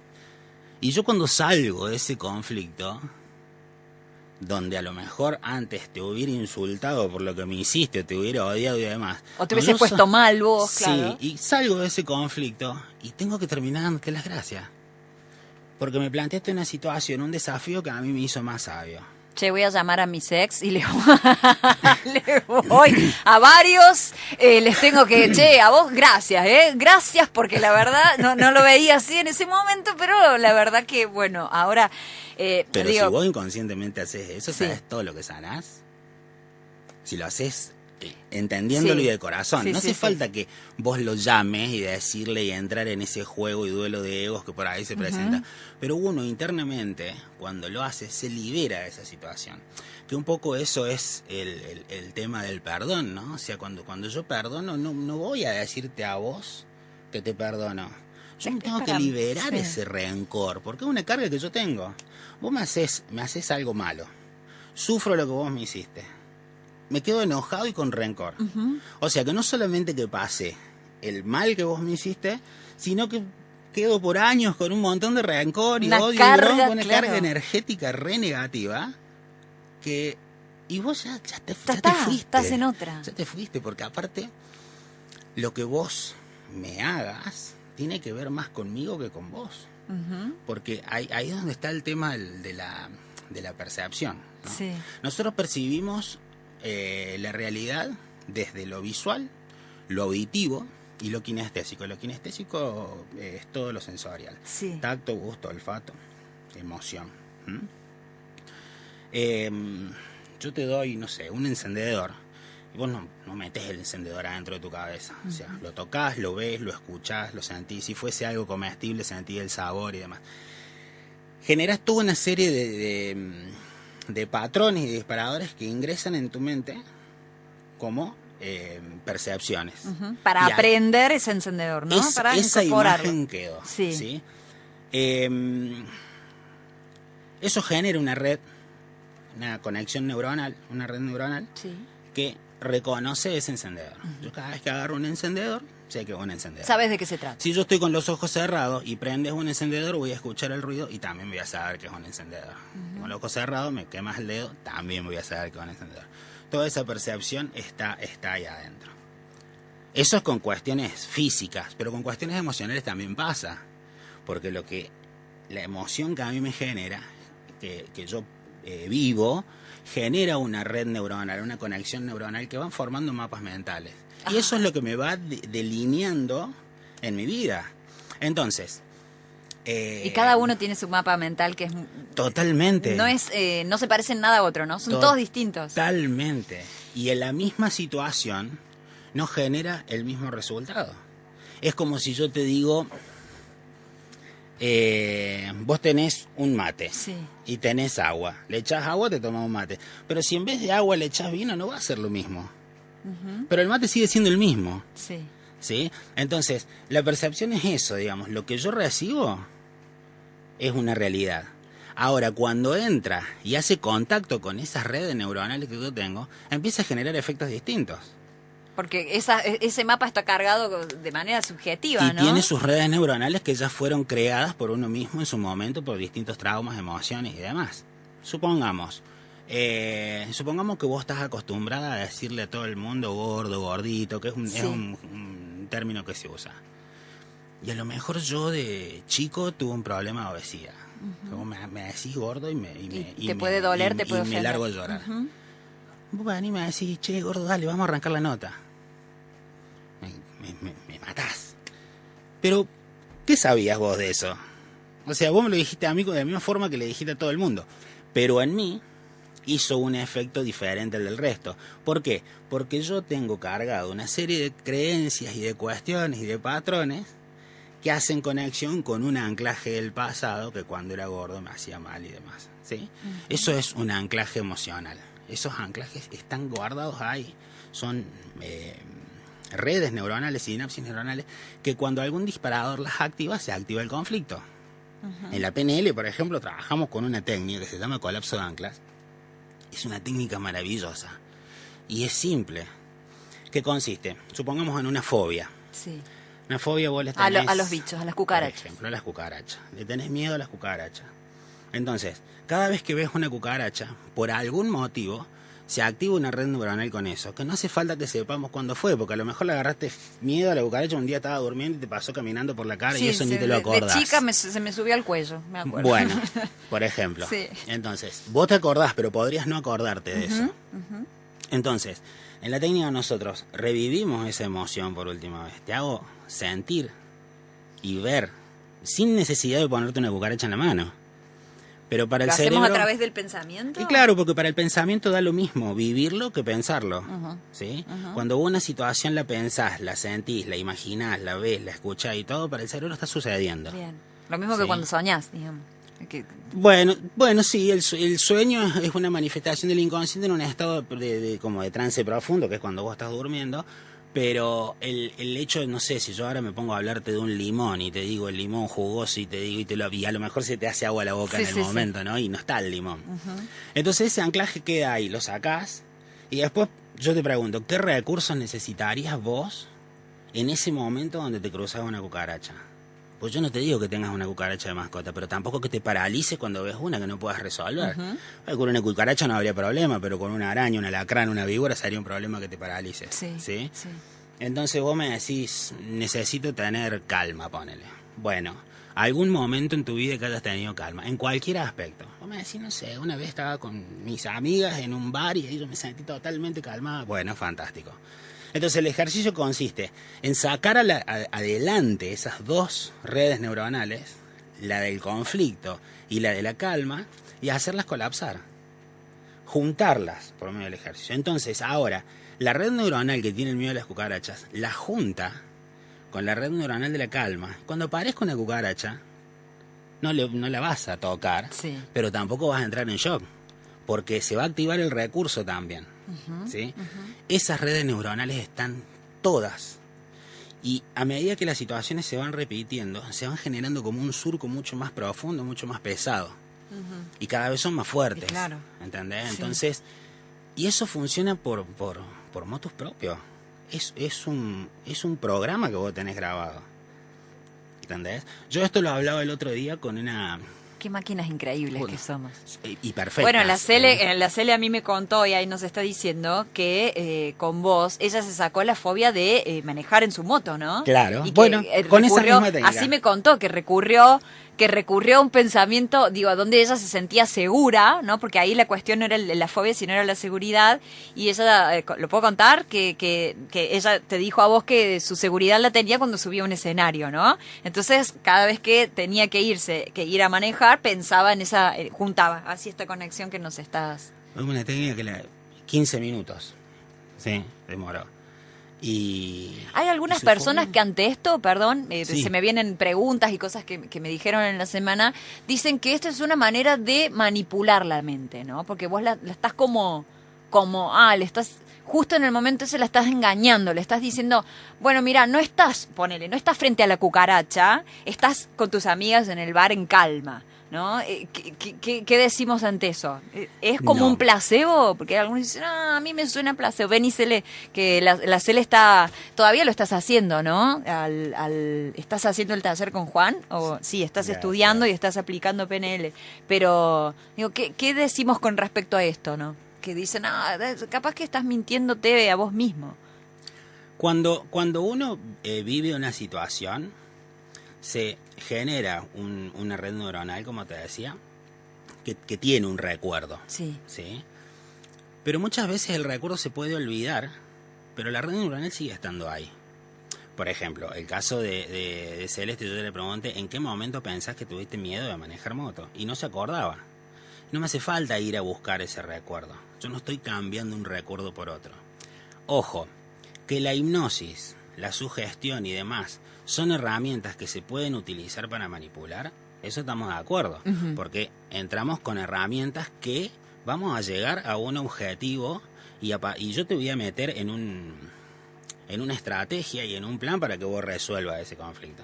Speaker 2: Y yo cuando salgo de ese conflicto, donde a lo mejor antes te hubiera insultado por lo que me hiciste, o te hubiera odiado y demás.
Speaker 1: O te hubieses puesto mal vos,
Speaker 2: sí,
Speaker 1: claro.
Speaker 2: y salgo de ese conflicto y tengo que terminar dándote las gracias. Porque me planteaste una situación, un desafío que a mí me hizo más sabio.
Speaker 1: Che, voy a llamar a mis ex y le voy a varios, les tengo que, che, a vos gracias, gracias porque la verdad no lo veía así en ese momento, pero la verdad que, bueno, ahora...
Speaker 2: Pero
Speaker 1: digo,
Speaker 2: si vos inconscientemente haces eso,
Speaker 1: sí.
Speaker 2: ¿sabes todo lo que sanás? Si lo haces entendiéndolo
Speaker 1: Sí.
Speaker 2: y de corazón.
Speaker 1: Sí,
Speaker 2: No
Speaker 1: sí,
Speaker 2: hace
Speaker 1: sí.
Speaker 2: falta que vos lo llames y decirle y entrar en ese juego y duelo de egos que por ahí se presenta. Pero uno internamente, cuando lo hace, se libera de esa situación. Que un poco eso es el tema del perdón, ¿no? O sea, cuando yo perdono, no voy a decirte a vos que te perdono. Yo me tengo que liberar ese rencor, porque es una carga que yo tengo. Vos me haces algo malo. Sufro lo que vos me hiciste. Me quedo enojado y con rencor. O sea que no solamente que pase el mal que vos me hiciste, sino que quedo por años con un montón de rencor y
Speaker 1: una
Speaker 2: odio
Speaker 1: carga,
Speaker 2: y bronca, una
Speaker 1: claro.
Speaker 2: carga energética re negativa que... Y vos ya te fuiste.
Speaker 1: Estás en otra.
Speaker 2: Ya te fuiste, porque aparte lo que vos me hagas tiene que ver más conmigo que con vos. Porque ahí es donde está el tema de la percepción, ¿no?
Speaker 1: Sí.
Speaker 2: Nosotros percibimos la realidad desde lo visual, lo auditivo y lo kinestésico. Lo kinestésico es todo lo sensorial.
Speaker 1: Sí.
Speaker 2: Tacto, gusto, olfato, emoción. Yo te doy, no sé, un encendedor. Y vos no metés el encendedor adentro de tu cabeza. O sea, lo tocas, lo ves, lo escuchás, lo sentís. Si fuese algo comestible, sentís el sabor y demás. Generás toda una serie de patrones y disparadores que ingresan en tu mente como percepciones.
Speaker 1: Para
Speaker 2: Y
Speaker 1: aprender ese encendedor, ¿no? Para
Speaker 2: esa
Speaker 1: incorporarlo.
Speaker 2: imagen quedó.
Speaker 1: Sí.
Speaker 2: ¿Sí? Eso genera una red, una conexión neuronal, una red neuronal
Speaker 1: Sí.
Speaker 2: que reconoce ese encendedor. Yo cada vez que agarro un encendedor, sé que es un encendedor.
Speaker 1: ¿Sabes de qué se trata?
Speaker 2: Si yo estoy con los ojos cerrados y prendes un encendedor, voy a escuchar el ruido y también voy a saber que es un encendedor. Con los ojos cerrados, me quemas el dedo, también voy a saber que es un encendedor. Toda esa percepción está ahí adentro. Eso es con cuestiones físicas, pero con cuestiones emocionales también pasa. Porque la emoción que a mí me genera, que yo vivo, genera una red neuronal, una conexión neuronal que van formando mapas mentales. Y eso es lo que me va delineando en mi vida. Entonces,
Speaker 1: Y cada uno tiene su mapa mental que es...
Speaker 2: Totalmente.
Speaker 1: No se parece en nada a otro, ¿no? Son todos distintos.
Speaker 2: Totalmente. Y en la misma situación no genera el mismo resultado. Es como si yo te digo, vos tenés un mate y tenés agua. Le echás agua, te tomas un mate. Pero si en vez de agua le echás vino, no va a ser lo mismo. Pero el mate sigue siendo el mismo. ¿Sí? Entonces, la percepción es eso, digamos. Lo que yo recibo es una realidad. Ahora, cuando entra y hace contacto con esas redes neuronales que yo tengo, empieza a generar efectos distintos.
Speaker 1: Porque ese mapa está cargado de manera subjetiva,
Speaker 2: y tiene sus redes neuronales que ya fueron creadas por uno mismo en su momento, por distintos traumas, emociones y demás. Supongamos que vos estás acostumbrada a decirle a todo el mundo gordo, gordito, que es un término que se usa. Y a lo mejor yo de chico tuve un problema de obesidad. Me decís gordo y
Speaker 1: te puede doler, te puede ofender.
Speaker 2: Me largo a llorar. Bueno, y me decís, che, gordo, dale, vamos a arrancar la nota. Me matás. Pero, ¿qué sabías vos de eso? O sea, vos me lo dijiste a mí de la misma forma que le dijiste a todo el mundo. Pero en mí hizo un efecto diferente al del resto. ¿Por qué? Porque yo tengo cargado una serie de creencias y de cuestiones y de patrones que hacen conexión con un anclaje del pasado que cuando era gordo me hacía mal y demás. ¿Sí? Eso es un anclaje emocional. Esos anclajes están guardados ahí. Son redes neuronales, sinapsis neuronales, que cuando algún disparador las activa, se activa el conflicto. En la PNL, por ejemplo, trabajamos con una técnica que se llama colapso de anclas. Es una técnica maravillosa. Y es simple. ¿Qué consiste? Supongamos en una fobia. Una fobia vos le tenés...
Speaker 1: A los bichos, a las cucarachas.
Speaker 2: Por ejemplo, a las cucarachas. Le tenés miedo a las cucarachas. Entonces, cada vez que ves una cucaracha, por algún motivo, se activa una red neuronal con eso. Que no hace falta que sepamos cuándo fue, porque a lo mejor le agarraste miedo a la cucaracha, un día estaba durmiendo y te pasó caminando por la cara y eso ni te lo acordás.
Speaker 1: De chica se me subió al cuello, me acuerdo.
Speaker 2: Bueno, por ejemplo. Entonces, vos te acordás, pero podrías no acordarte de eso. Entonces, en la técnica nosotros revivimos esa emoción por última vez. Te hago sentir y ver, sin necesidad de ponerte una cucaracha en la mano. Pero para el cerebro... ¿Lo hacemos
Speaker 1: a través del pensamiento?
Speaker 2: Y claro, porque para el pensamiento da lo mismo vivirlo que pensarlo. ¿Sí? Cuando vos una situación la pensás, la sentís, la imaginás, la ves, la escuchás y todo, para el cerebro está sucediendo.
Speaker 1: Bien. Lo mismo que cuando soñás, digamos.
Speaker 2: Bueno, sí, el sueño es una manifestación del inconsciente en un estado como de trance profundo, que es cuando vos estás durmiendo. Pero el hecho, no sé, si yo ahora me pongo a hablarte de un limón y te digo el limón jugoso y te digo y a lo mejor se te hace agua a la boca en el momento, ¿no? Y no está el limón. Entonces ese anclaje queda ahí, lo sacás y después yo te pregunto, ¿qué recursos necesitarías vos en ese momento donde te cruzaba una cucaracha? Pues yo no te digo que tengas una cucaracha de mascota, pero tampoco que te paralices cuando ves una que no puedas resolver. Con una cucaracha no habría problema, pero con una araña, un alacrán, una víbora sería un problema que te paralices. ¿Sí? Entonces vos me decís, necesito tener calma, ponele. Bueno, algún momento en tu vida que hayas tenido calma, en cualquier aspecto. Vos me decís, no sé, una vez estaba con mis amigas en un bar y ahí yo me sentí totalmente calmada. Bueno, fantástico. Entonces el ejercicio consiste en sacar adelante esas dos redes neuronales, la del conflicto y la de la calma, y hacerlas colapsar. Juntarlas por medio del ejercicio. Entonces ahora, la red neuronal que tiene el miedo a las cucarachas, la junta con la red neuronal de la calma. Cuando aparezca una cucaracha, no la vas a tocar, pero tampoco vas a entrar en shock, porque se va a activar el recurso también. ¿Sí? Esas redes neuronales están todas y a medida que las situaciones se van repitiendo se van generando como un surco mucho más profundo, mucho más pesado y cada vez son más fuertes. ¿Entendés? Entonces, y eso funciona por motus propio. Es un programa que vos tenés grabado. ¿Entendés? Yo esto lo hablaba el otro día con una
Speaker 1: Qué máquinas increíbles que somos.
Speaker 2: Y perfectas.
Speaker 1: Bueno, la Cele a mí me contó y ahí nos está diciendo que con vos ella se sacó la fobia de manejar en su moto, ¿no?
Speaker 2: Claro.
Speaker 1: Y que,
Speaker 2: bueno, con esa misma técnica.
Speaker 1: así me contó que recurrió a un pensamiento, digo, donde ella se sentía segura, ¿no? Porque ahí la cuestión no era la fobia, sino era la seguridad. Y ella, ¿lo puedo contar? Que ella te dijo a vos que su seguridad la tenía cuando subía a un escenario, ¿no? Entonces, cada vez que tenía que ir a manejar, pensaba en esa, juntaba así esta conexión que nos estás...
Speaker 2: Es una técnica que 15 minutos, sí, demoró. Y
Speaker 1: hay algunas personas que ante esto, perdón, se me vienen preguntas y cosas que me dijeron en la semana, dicen que esto es una manera de manipular la mente, ¿no? Porque vos la estás le estás, justo en el momento ese la estás engañando, le estás diciendo, bueno, mira, no estás frente a la cucaracha, estás con tus amigas en el bar en calma, ¿no? ¿Qué decimos ante eso? ¿Es como un placebo? Porque algunos dicen, a mí me suena placebo. Ven y Cele, que la Cele todavía lo estás haciendo, ¿no? ¿Estás haciendo el taller con Juan? O sí, estás estudiando y estás aplicando PNL. Pero, digo, ¿qué decimos con respecto a esto, no? Que dicen, capaz que estás mintiéndote a vos mismo.
Speaker 2: Cuando uno vive una situación, se genera una red neuronal, como te decía, que tiene un recuerdo.
Speaker 1: Sí.
Speaker 2: ¿Sí? Pero muchas veces el recuerdo se puede olvidar, pero la red neuronal sigue estando ahí. Por ejemplo, el caso de Celeste, yo le pregunté, ¿en qué momento pensás que tuviste miedo de manejar moto? Y no se acordaba. No me hace falta ir a buscar ese recuerdo. Yo no estoy cambiando un recuerdo por otro. Ojo, que la hipnosis, la sugestión y demás son herramientas que se pueden utilizar para manipular, eso estamos de acuerdo, porque entramos con herramientas que vamos a llegar a un objetivo y yo te voy a meter en una estrategia y en un plan para que vos resuelvas ese conflicto.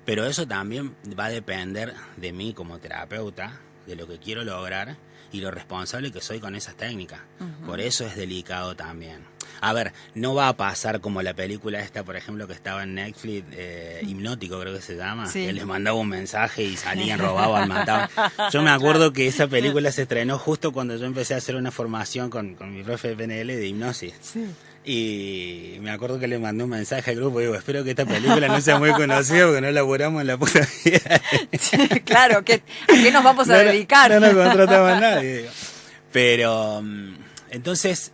Speaker 2: Pero eso también va a depender de mí como terapeuta, de lo que quiero lograr y lo responsable que soy con esas técnicas. Por eso es delicado también. A ver, no va a pasar como la película esta, por ejemplo, que estaba en Netflix, Hipnótico creo que se llama,
Speaker 1: sí.
Speaker 2: Que les mandaba un mensaje y salían, robaban, mataban. Yo me acuerdo que esa película se estrenó justo cuando yo empecé a hacer una formación con mi profe de PNL de hipnosis.
Speaker 1: Sí.
Speaker 2: Y me acuerdo que le mandé un mensaje al grupo y digo, espero que esta película no sea muy conocida porque no laburamos en la puta vida.
Speaker 1: Sí, claro, ¿a qué nos vamos a dedicar?
Speaker 2: No nos contrataba nadie. Digo. Pero, entonces,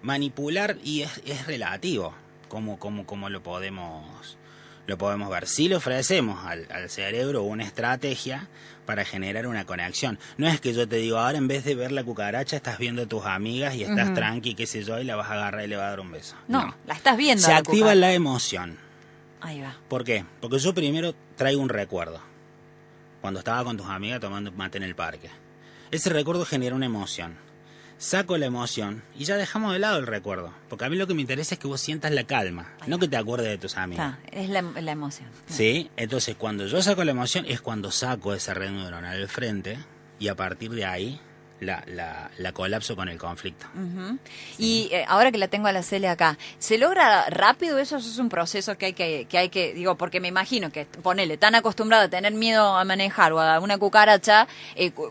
Speaker 2: manipular y es relativo, como lo podemos ver. Sí le ofrecemos al cerebro una estrategia para generar una conexión. No es que yo te digo, ahora en vez de ver la cucaracha, estás viendo a tus amigas y estás tranqui, qué sé yo, y la vas a agarrar y le vas a dar un beso.
Speaker 1: No, la estás viendo.
Speaker 2: Se activa la emoción.
Speaker 1: Ahí va.
Speaker 2: ¿Por qué? Porque yo primero traigo un recuerdo. Cuando estaba con tus amigas tomando mate en el parque. Ese recuerdo genera una emoción. Saco la emoción y ya dejamos de lado el recuerdo. Porque a mí lo que me interesa es que vos sientas la calma, no que te acuerdes de tus amigas.
Speaker 1: Es la emoción.
Speaker 2: Sí, entonces cuando yo saco la emoción es cuando saco esa red neuronal del frente y a partir de ahí la colapso con el conflicto.
Speaker 1: Sí. Y ahora que la tengo a la Cele acá, ¿se logra rápido eso? ¿Eso es un proceso que hay que digo, porque me imagino que, ponele, tan acostumbrado a tener miedo a manejar o a una cucaracha,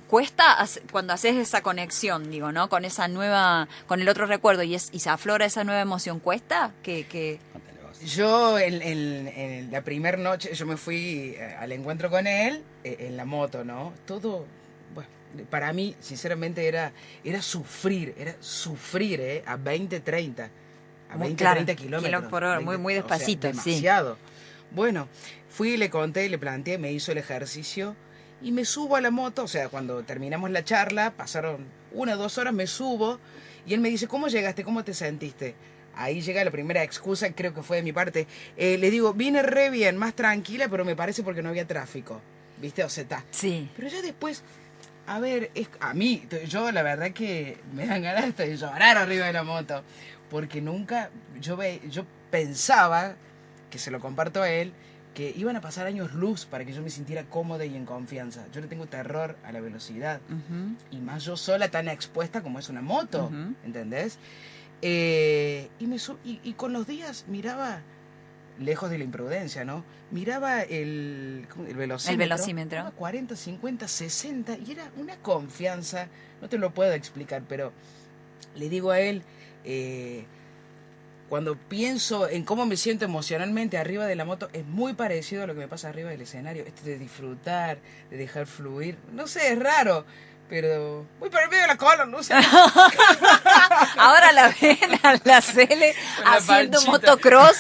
Speaker 1: cuesta cuando haces esa conexión, digo, ¿no? Con esa nueva, con el otro recuerdo y se aflora esa nueva emoción, ¿cuesta?
Speaker 3: Yo en la primera noche, yo me fui al encuentro con él en la moto, ¿no? Todo... Para mí, sinceramente, era sufrir, a 20, 30. A 20,
Speaker 1: claro,
Speaker 3: 30 kilómetros
Speaker 1: por hora,
Speaker 3: 20,
Speaker 1: muy despacito,
Speaker 3: o sea, demasiado.
Speaker 1: Sí.
Speaker 3: Bueno, fui, le conté, le planteé, me hizo el ejercicio y me subo a la moto. O sea, cuando terminamos la charla, pasaron 1 o 2 horas, me subo y él me dice, ¿cómo llegaste? ¿Cómo te sentiste? Ahí llega la primera excusa, creo que fue de mi parte. Le digo, vine re bien, más tranquila, pero me parece porque no había tráfico. ¿Viste? O sea, está.
Speaker 1: Sí.
Speaker 3: Pero ya después... A ver, a mí, yo la verdad que me dan ganas de llorar arriba de la moto, porque nunca, yo pensaba, que se lo comparto a él, que iban a pasar años luz para que yo me sintiera cómoda y en confianza. Yo le tengo terror a la velocidad, y más yo sola tan expuesta como es una moto, ¿entendés? Y con los días miraba lejos de la imprudencia, ¿no? Miraba el velocímetro.
Speaker 1: El velocímetro.
Speaker 3: 40, 50, 60, y era una confianza, no te lo puedo explicar, pero le digo a él, cuando pienso en cómo me siento emocionalmente arriba de la moto, es muy parecido a lo que me pasa arriba del escenario, esto de disfrutar, de dejar fluir, no sé, es raro, pero voy por el medio de la cola, no sé.
Speaker 1: Ahora la ven a la Cele
Speaker 3: Con la
Speaker 1: haciendo
Speaker 3: panchita.
Speaker 1: motocross.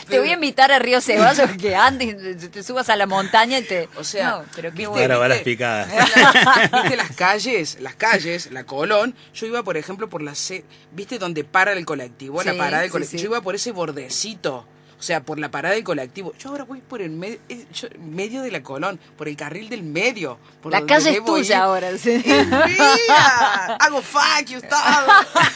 Speaker 1: Te voy a invitar a Río Ceballos que andes, te subas a la montaña y te...
Speaker 3: O sea,
Speaker 1: no, pero qué
Speaker 3: ¿viste?
Speaker 1: bueno.
Speaker 2: Ahora va las picadas.
Speaker 3: ¿Viste las calles, la Colón? Yo iba, por ejemplo, por ¿viste donde para el colectivo?
Speaker 1: Sí,
Speaker 3: La parada del
Speaker 1: sí,
Speaker 3: colectivo.
Speaker 1: sí.
Speaker 3: Yo iba por ese bordecito. O sea, por la parada del colectivo. Yo ahora voy por el medio de la Colón, por el carril del medio. Por
Speaker 1: La
Speaker 3: donde
Speaker 1: calle es
Speaker 3: debo ir.
Speaker 1: tuya ahora. Sí.
Speaker 3: ¡Es mía! Hago fuck you, todo.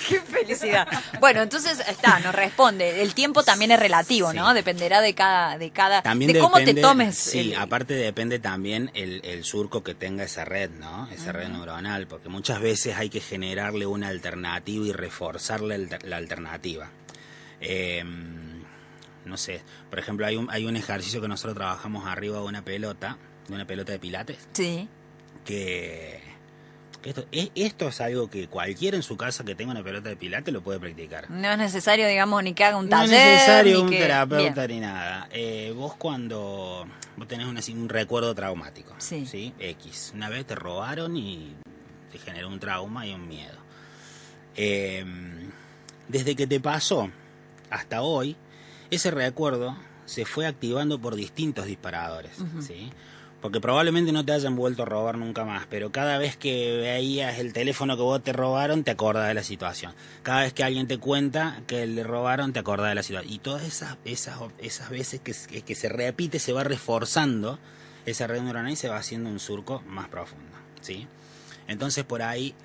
Speaker 1: ¡Qué felicidad! Bueno, entonces nos responde. El tiempo también es relativo, ¿no?
Speaker 2: Sí.
Speaker 1: Dependerá de cada
Speaker 2: También
Speaker 1: de cómo
Speaker 2: depende,
Speaker 1: te tomes.
Speaker 2: Sí, aparte depende también el surco que tenga esa red, ¿no? Esa red neuronal, porque muchas veces hay que generarle una alternativa y reforzarle la alternativa. No sé, por ejemplo, hay un ejercicio que nosotros trabajamos arriba de una pelota de pilates,
Speaker 1: Sí.
Speaker 2: que esto es algo que cualquiera en su casa que tenga una pelota de pilates lo puede practicar.
Speaker 1: No es necesario, digamos, ni que haga un
Speaker 2: No
Speaker 1: taller.
Speaker 2: es necesario
Speaker 1: ni
Speaker 2: un
Speaker 1: que...
Speaker 2: terapeuta
Speaker 1: Bien.
Speaker 2: ni nada. Vos cuando vos tenés un recuerdo traumático,
Speaker 1: Sí.
Speaker 2: X. Una vez te robaron y te generó un trauma y un miedo. Desde que te pasó hasta hoy, ese recuerdo se fue activando por distintos disparadores, ¿sí? Porque probablemente no te hayan vuelto a robar nunca más, pero cada vez que veías el teléfono que vos te robaron, te acordás de la situación. Cada vez que alguien te cuenta que le robaron, te acordás de la situación. Y todas esas veces que se repite, se va reforzando esa red neuronal y se va haciendo un surco más profundo, ¿sí? Entonces por ahí,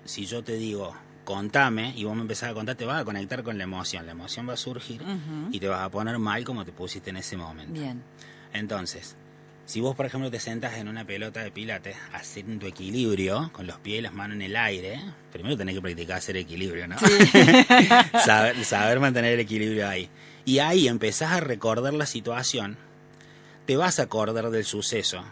Speaker 2: si yo te digo, contame, y vos me empezás a contar, te vas a conectar con la emoción va a surgir y te vas a poner mal como te pusiste en ese momento.
Speaker 1: Bien.
Speaker 2: Entonces, si vos, por ejemplo, te sentás en una pelota de pilates, haciendo equilibrio, con los pies y las manos en el aire, primero tenés que practicar hacer equilibrio, ¿no?
Speaker 1: Sí.
Speaker 2: saber mantener el equilibrio ahí. Y ahí empezás a recordar la situación, te vas a acordar del suceso,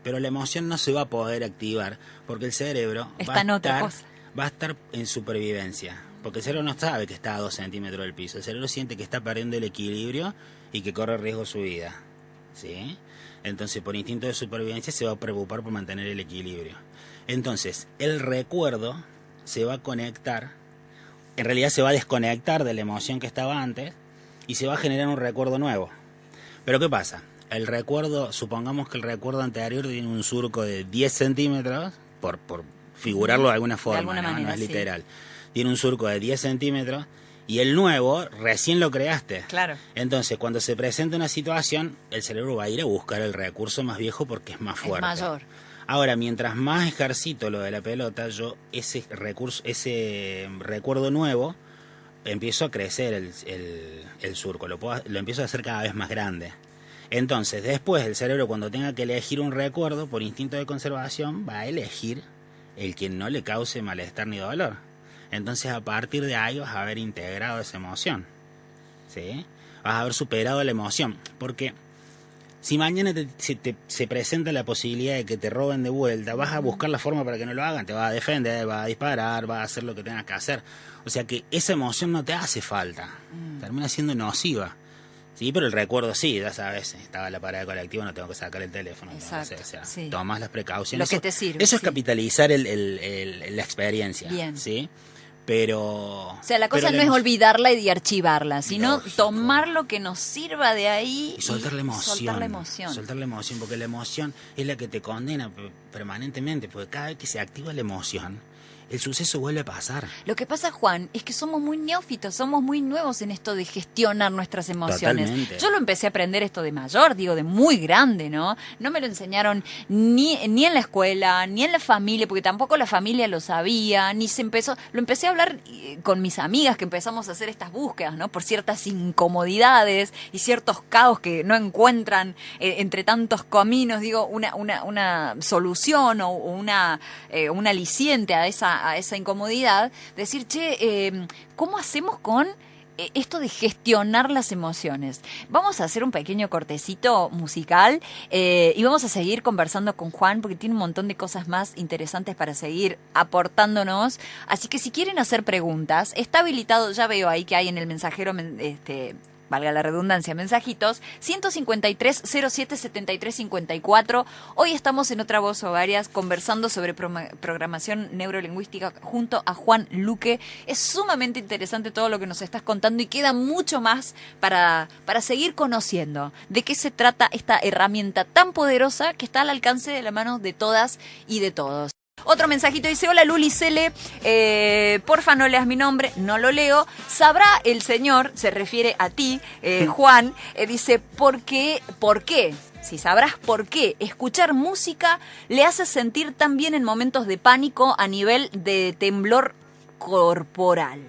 Speaker 2: pero la emoción no se va a poder activar porque el cerebro
Speaker 1: Está en otra cosa.
Speaker 2: va a estar en supervivencia. Porque el cerebro no sabe que está a 2 centímetros del piso. El cerebro siente que está perdiendo el equilibrio y que corre riesgo su vida, ¿sí? Entonces, por instinto de supervivencia, se va a preocupar por mantener el equilibrio. Entonces, el recuerdo se va a conectar, en realidad se va a desconectar de la emoción que estaba antes y se va a generar un recuerdo nuevo. Pero ¿qué pasa? El recuerdo, supongamos que el recuerdo anterior tiene un surco de 10 centímetros, por figurarlo de alguna forma,
Speaker 1: alguna
Speaker 2: ¿no?
Speaker 1: manera,
Speaker 2: No es
Speaker 1: sí.
Speaker 2: literal. Tiene un surco de 10 centímetros y el nuevo recién lo creaste.
Speaker 1: Claro.
Speaker 2: Entonces, cuando se presenta una situación, el cerebro va a ir a buscar el recurso más viejo porque es más fuerte.
Speaker 1: Es mayor.
Speaker 2: Ahora, mientras más ejercito lo de la pelota, yo ese recuerdo nuevo, empiezo a crecer el surco, lo empiezo a hacer cada vez más grande. Entonces, después el cerebro, cuando tenga que elegir un recuerdo, por instinto de conservación, va a elegir el que no le cause malestar ni dolor. Entonces, a partir de ahí vas a haber integrado esa emoción, ¿sí? Vas a haber superado la emoción, porque si mañana se presenta la posibilidad de que te roben de vuelta, vas a buscar la forma para que no lo hagan, te vas a defender, vas a disparar, vas a hacer lo que tengas que hacer. O sea que esa emoción no te hace falta, termina siendo nociva. Sí, pero el recuerdo sí, ya sabes, estaba en la parada colectiva, no tengo que sacar el teléfono.
Speaker 1: Exacto,
Speaker 2: O sea,
Speaker 1: sí.
Speaker 2: tomas las precauciones.
Speaker 1: Lo que te sirve,
Speaker 2: Eso es
Speaker 1: sí.
Speaker 2: capitalizar la experiencia.
Speaker 1: Bien.
Speaker 2: ¿Sí? Pero...
Speaker 1: O sea, la cosa no es olvidarla y archivarla, sino
Speaker 2: Lógico.
Speaker 1: tomar lo que nos sirva de ahí
Speaker 2: Y soltar la emoción.
Speaker 1: soltar la emoción.
Speaker 2: Soltar la emoción, porque la emoción es la que te condena permanentemente, porque cada vez que se activa la emoción, el suceso vuelve a pasar.
Speaker 1: Lo que pasa, Juan, es que somos muy neófitos, somos muy nuevos en esto de gestionar nuestras emociones.
Speaker 2: Totalmente.
Speaker 1: Yo lo empecé a aprender esto de mayor, digo, de muy grande, ¿no? No me lo enseñaron ni en la escuela, ni en la familia, porque tampoco la familia lo sabía, ni se empezó... Lo empecé a hablar con mis amigas, que empezamos a hacer estas búsquedas, ¿no? Por ciertas incomodidades y ciertos caos que no encuentran entre tantos caminos, digo, una solución o un aliciente a esa incomodidad, decir, che, ¿cómo hacemos con esto de gestionar las emociones. Vamos a hacer un pequeño cortecito musical y vamos a seguir conversando con Juan porque tiene un montón de cosas más interesantes para seguir aportándonos. Así que si quieren hacer preguntas, está habilitado, ya veo ahí que hay en el mensajero, valga la redundancia, mensajitos, 153 07 73 54. Hoy estamos en Otra Voz o Varias conversando sobre programación neurolingüística junto a Juan Luque. Es sumamente interesante todo lo que nos estás contando y queda mucho más para seguir conociendo de qué se trata esta herramienta tan poderosa que está al alcance de la mano de todas y de todos. Otro mensajito dice, hola Luli Cele, porfa no leas mi nombre, no lo leo. ¿Sabrá el señor, se refiere a ti, Juan, dice, ¿por qué? Si sabrás por qué escuchar música le hace sentir tan bien en momentos de pánico a nivel de temblor corporal?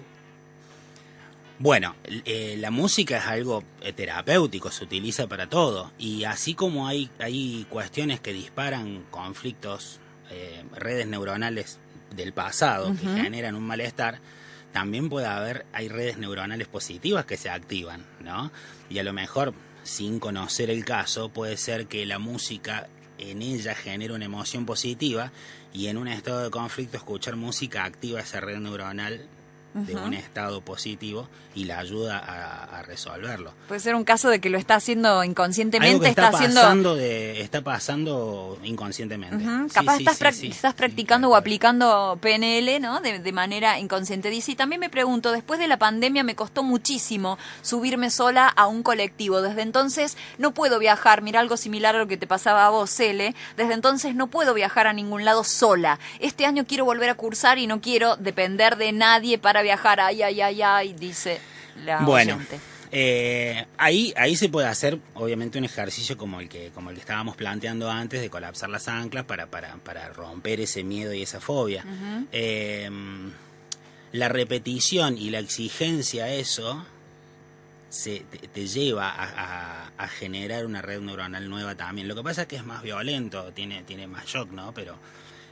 Speaker 2: Bueno, la música es algo terapéutico, se utiliza para todo. Y así como hay cuestiones que disparan conflictos, redes neuronales del pasado que generan un malestar, también hay redes neuronales positivas que se activan, ¿no? Y a lo mejor, sin conocer el caso, puede ser que la música en ella genere una emoción positiva y en un estado de conflicto escuchar música activa esa red neuronal de un estado positivo y la ayuda a resolverlo.
Speaker 1: Puede ser un caso de que lo está haciendo inconscientemente.
Speaker 2: Algo que está pasando inconscientemente.
Speaker 1: Capaz estás practicando o aplicando PNL, ¿no? De manera inconsciente. Dice, y también me pregunto, después de la pandemia me costó muchísimo subirme sola a un colectivo. Desde entonces no puedo viajar. Mira, algo similar a lo que te pasaba a vos, Cele. Desde entonces no puedo viajar a ningún lado sola. Este año quiero volver a cursar y no quiero depender de nadie para viajar. Ay, dice la oyente.
Speaker 2: Ahí se puede hacer obviamente un ejercicio como el que estábamos planteando antes, de colapsar las anclas para romper ese miedo y esa fobia. La repetición y la exigencia a eso te lleva a generar una red neuronal nueva también. Lo que pasa es que es más violento, tiene más shock, ¿no? Pero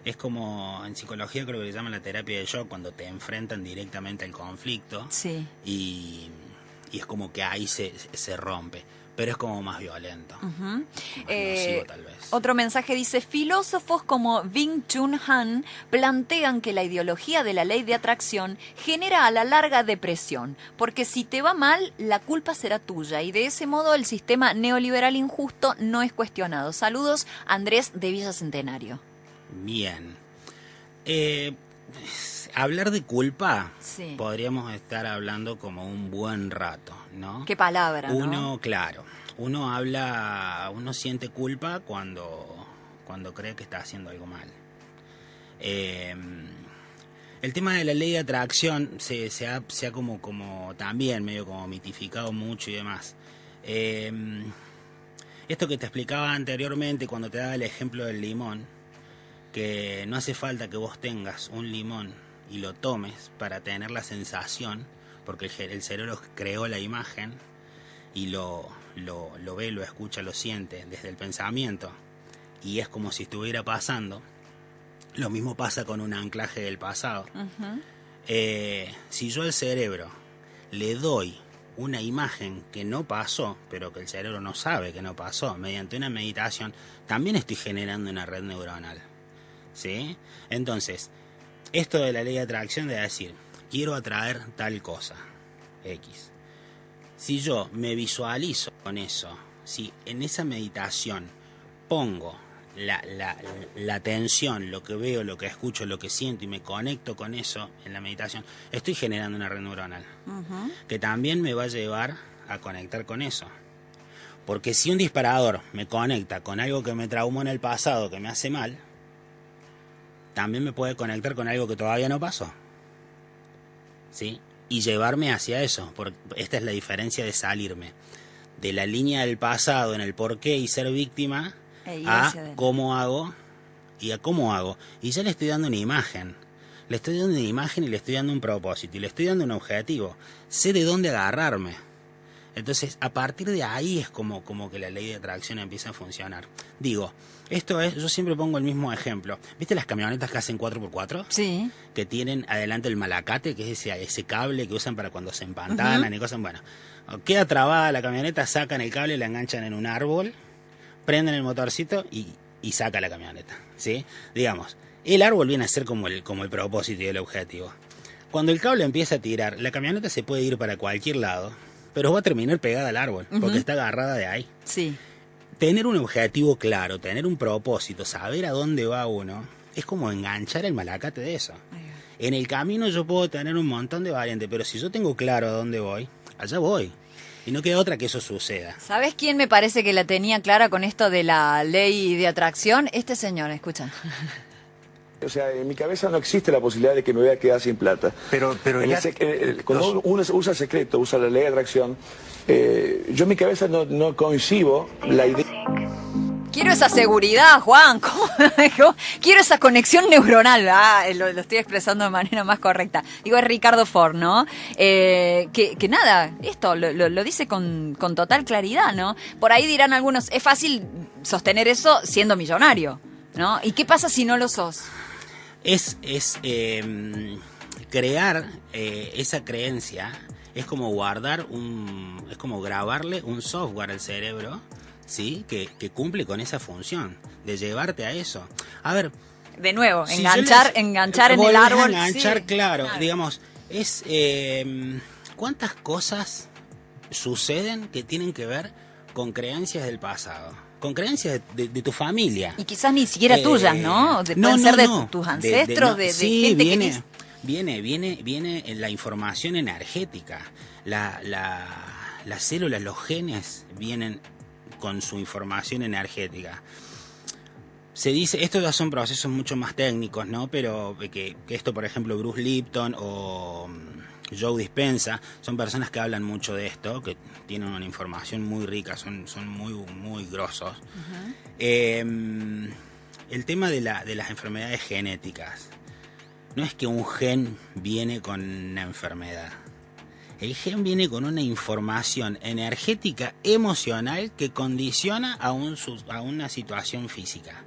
Speaker 2: es como en psicología creo que le llaman la terapia de shock, cuando te enfrentan directamente al conflicto.
Speaker 1: Sí.
Speaker 2: Y es como que ahí se rompe, pero es como más violento, más nocivo tal vez.
Speaker 1: Otro mensaje dice, filósofos como Byung-Chul Han plantean que la ideología de la ley de atracción genera a la larga depresión, porque si te va mal, la culpa será tuya, y de ese modo el sistema neoliberal injusto no es cuestionado. Saludos, Andrés de Villa Centenario.
Speaker 2: Bien. Hablar de culpa,
Speaker 1: sí,
Speaker 2: podríamos estar hablando como un buen rato, ¿no?
Speaker 1: Qué palabra, ¿no?
Speaker 2: Claro, uno siente culpa cuando cree que está haciendo algo mal. El tema de la ley de atracción se ha como también medio como mitificado mucho y demás. Esto que te explicaba anteriormente cuando te daba el ejemplo del limón, que no hace falta que vos tengas un limón y lo tomes para tener la sensación, porque el cerebro creó la imagen y lo ve, lo escucha, lo siente desde el pensamiento y es como si estuviera pasando. Lo mismo pasa con un anclaje del pasado. Si yo al cerebro le doy una imagen que no pasó, pero que el cerebro no sabe que no pasó, mediante una meditación, también estoy generando una red neuronal, ¿sí? Entonces, esto de la ley de atracción de decir, quiero atraer tal cosa, X. Si yo me visualizo con eso, si en esa meditación pongo la atención, lo que veo, lo que escucho, lo que siento y me conecto con eso en la meditación, estoy generando una red neuronal que también me va a llevar a conectar con eso. Porque si un disparador me conecta con algo que me traumó en el pasado, que me hace mal, también me puede conectar con algo que todavía no pasó, ¿sí? Y llevarme hacia eso, porque esta es la diferencia de salirme de la línea del pasado en el porqué y ser víctima a cómo hago y a cómo hago. Y ya le estoy dando una imagen, y le estoy dando un propósito, y le estoy dando un objetivo. Sé de dónde agarrarme. Entonces, a partir de ahí es como que la ley de atracción empieza a funcionar. Digo, Esto es, yo siempre pongo el mismo ejemplo. ¿Viste las camionetas que hacen 4x4?
Speaker 1: Sí.
Speaker 2: Que tienen adelante el malacate, que es ese cable que usan para cuando se empantanan y cosas. Bueno, queda trabada la camioneta, sacan el cable, la enganchan en un árbol, prenden el motorcito y saca la camioneta, ¿sí? Digamos, el árbol viene a ser como el propósito y el objetivo. Cuando el cable empieza a tirar, la camioneta se puede ir para cualquier lado, pero va a terminar pegada al árbol, porque está agarrada de ahí.
Speaker 1: Sí.
Speaker 2: Tener un objetivo claro, tener un propósito, saber a dónde va uno, es como enganchar el malacate de eso. En el camino yo puedo tener un montón de variantes, pero si yo tengo claro a dónde voy, allá voy. Y no queda otra que eso suceda.
Speaker 1: ¿Sabes quién me parece que la tenía clara con esto de la ley de atracción? Este señor, escucha.
Speaker 4: O sea, en mi cabeza no existe la posibilidad de que me voy a quedar sin plata.
Speaker 5: Pero ya...
Speaker 4: Cuando uno usa el secreto, usa la ley de atracción, yo en mi cabeza no concibo la idea...
Speaker 1: Quiero esa seguridad, Juan. ¿Cómo? Quiero esa conexión neuronal. Lo estoy expresando de manera más correcta. Digo, es Ricardo Ford, ¿no? Que nada, esto lo dice con total claridad, ¿no? Por ahí dirán algunos, es fácil sostener eso siendo millonario, ¿no? ¿Y qué pasa si no lo sos?
Speaker 2: Es crear esa creencia, es como es como grabarle un software al cerebro, ¿sí? Que cumple con esa función, de llevarte a eso. A ver...
Speaker 1: De nuevo,
Speaker 2: si
Speaker 1: enganchar en el árbol.
Speaker 2: Enganchar,
Speaker 1: sí,
Speaker 2: claro. Digamos, es... ¿cuántas cosas suceden que tienen que ver con creencias del pasado? Con creencias de tu familia.
Speaker 1: Y quizás ni siquiera tuyas, ¿no? Pueden ser de tus ancestros, de
Speaker 2: sí,
Speaker 1: gente
Speaker 2: viene la información energética. Las células, los genes vienen con su información energética. Se dice, estos ya son procesos mucho más técnicos, ¿no? Pero que esto, por ejemplo, Bruce Lipton o Joe Dispenza, son personas que hablan mucho de esto, que tienen una información muy rica, son muy, muy grosos. El tema de las enfermedades genéticas, no es que un gen viene con una enfermedad. El gen viene con una información energética, emocional, que condiciona a una situación física.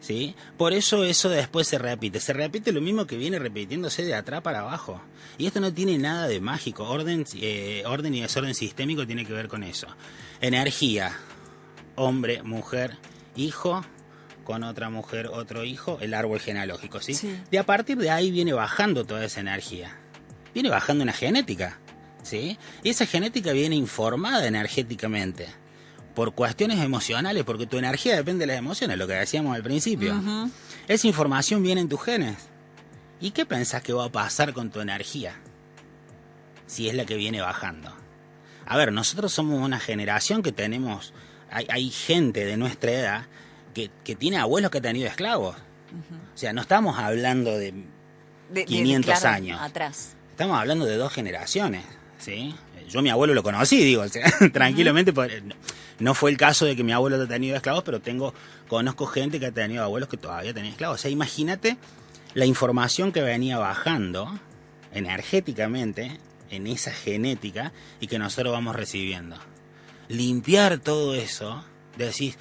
Speaker 2: ¿Sí? Por eso después se repite lo mismo que viene repitiéndose de atrás para abajo, y esto no tiene nada de mágico. Orden y desorden sistémico tiene que ver con eso. Energía, hombre, mujer, hijo, con otra mujer, otro hijo, el árbol genealógico, ¿sí? Sí. De a partir de ahí viene bajando toda esa energía, viene bajando una genética, ¿sí? Y esa genética viene informada energéticamente por cuestiones emocionales, porque tu energía depende de las emociones, lo que decíamos al principio. Esa información viene en tus genes. ¿Y qué pensás que va a pasar con tu energía si es la que viene bajando? A ver, nosotros somos una generación que tenemos... Hay gente de nuestra edad que tiene abuelos que han tenido esclavos. O sea, no estamos hablando de 500 años.
Speaker 1: Atrás.
Speaker 2: Estamos hablando de 2 generaciones, ¿sí? Yo a mi abuelo lo conocí, digo, o sea, tranquilamente... No fue el caso de que mi abuelo haya tenido esclavos, pero conozco gente que ha tenido abuelos que todavía tenían esclavos. O sea, imagínate la información que venía bajando energéticamente en esa genética y que nosotros vamos recibiendo. Limpiar todo eso, decís,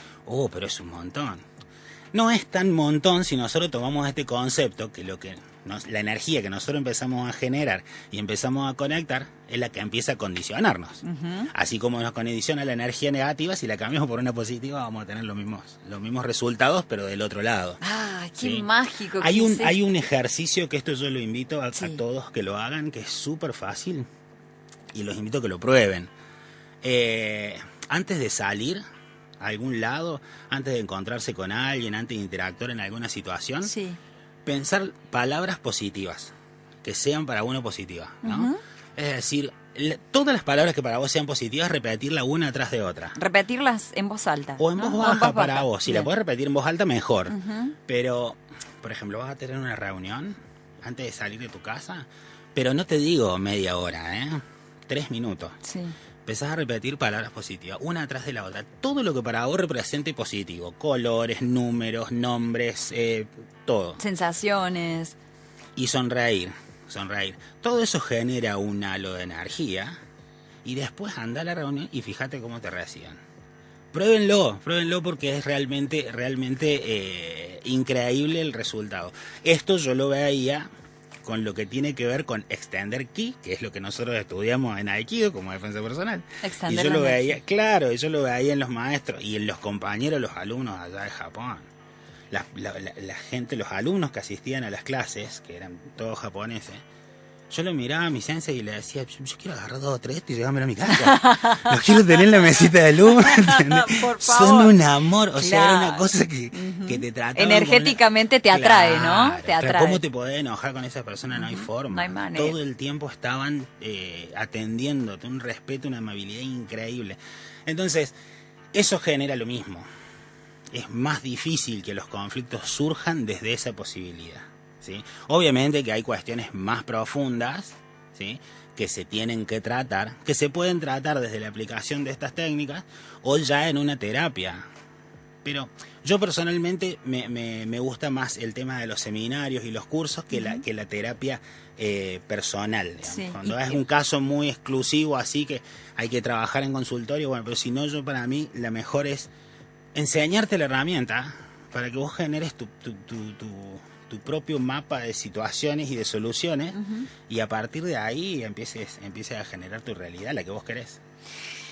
Speaker 2: pero es un montón. No es tan montón si nosotros tomamos este concepto, que la energía que nosotros empezamos a generar y empezamos a conectar es la que empieza a condicionarnos. Así como nos condiciona la energía negativa, si la cambiamos por una positiva vamos a tener los mismos resultados, pero del otro lado.
Speaker 1: ¡Ah, qué
Speaker 2: ¿sí?
Speaker 1: mágico!
Speaker 2: Hay un ejercicio que esto yo lo invito a todos que lo hagan, que es súper fácil, y los invito a que lo prueben. Antes de salir a algún lado, antes de encontrarse con alguien, antes de interactuar en alguna situación, pensar palabras positivas, que sean para uno positivas, ¿no? Es decir, todas las palabras que para vos sean positivas, repetirla una atrás de otra.
Speaker 1: Repetirlas en voz alta.
Speaker 2: O en voz baja para vos. Si la podés repetir en voz alta, mejor. Pero, por ejemplo, vas a tener una reunión antes de salir de tu casa, pero no te digo media hora, 3 minutos.
Speaker 1: Sí.
Speaker 2: Empezás a repetir palabras positivas, una atrás de la otra. Todo lo que para vos represente positivo. Colores, números, nombres, todo.
Speaker 1: Sensaciones.
Speaker 2: Y sonreír. Todo eso genera un halo de energía. Y después anda a la reunión y fíjate cómo te reciben. Pruébenlo porque es realmente increíble el resultado. Esto yo lo veía con lo que tiene que ver con extender ki, que es lo que nosotros estudiamos en Aikido como defensa personal.
Speaker 1: Extender
Speaker 2: y yo lo
Speaker 1: la
Speaker 2: veía, claro, yo lo veía en los maestros y en los compañeros, los alumnos allá de Japón. La gente, los alumnos que asistían a las clases, que eran todos japoneses, yo lo miraba a mi sensei y le decía, yo quiero agarrar 2 o 3 y llevármelo a mi casa. Los quiero tener en la mesita de luz.
Speaker 1: Por favor.
Speaker 2: Son un amor. O sea,
Speaker 1: Claro.
Speaker 2: era una cosa que te trataban
Speaker 1: Energéticamente te atrae, ¿no? Te atrae.
Speaker 2: ¿Cómo te podés enojar con esa persona? No hay forma.
Speaker 1: No hay manera.
Speaker 2: Todo el tiempo estaban atendiéndote, un respeto, una amabilidad increíble. Entonces, eso genera lo mismo. Es más difícil que los conflictos surjan desde esa posibilidad. ¿Sí? Obviamente que hay cuestiones más profundas, ¿sí? Que se tienen que tratar, que se pueden tratar desde la aplicación de estas técnicas o ya en una terapia. Pero yo personalmente me gusta más el tema de los seminarios y los cursos que la terapia personal. Digamos.
Speaker 1: Sí.
Speaker 2: Cuando es un caso muy exclusivo, así que hay que trabajar en consultorio, bueno, pero si no, yo para mí la mejor es enseñarte la herramienta para que vos generes tu propio mapa de situaciones y de soluciones y a partir de ahí empieces a generar tu realidad, la que vos querés.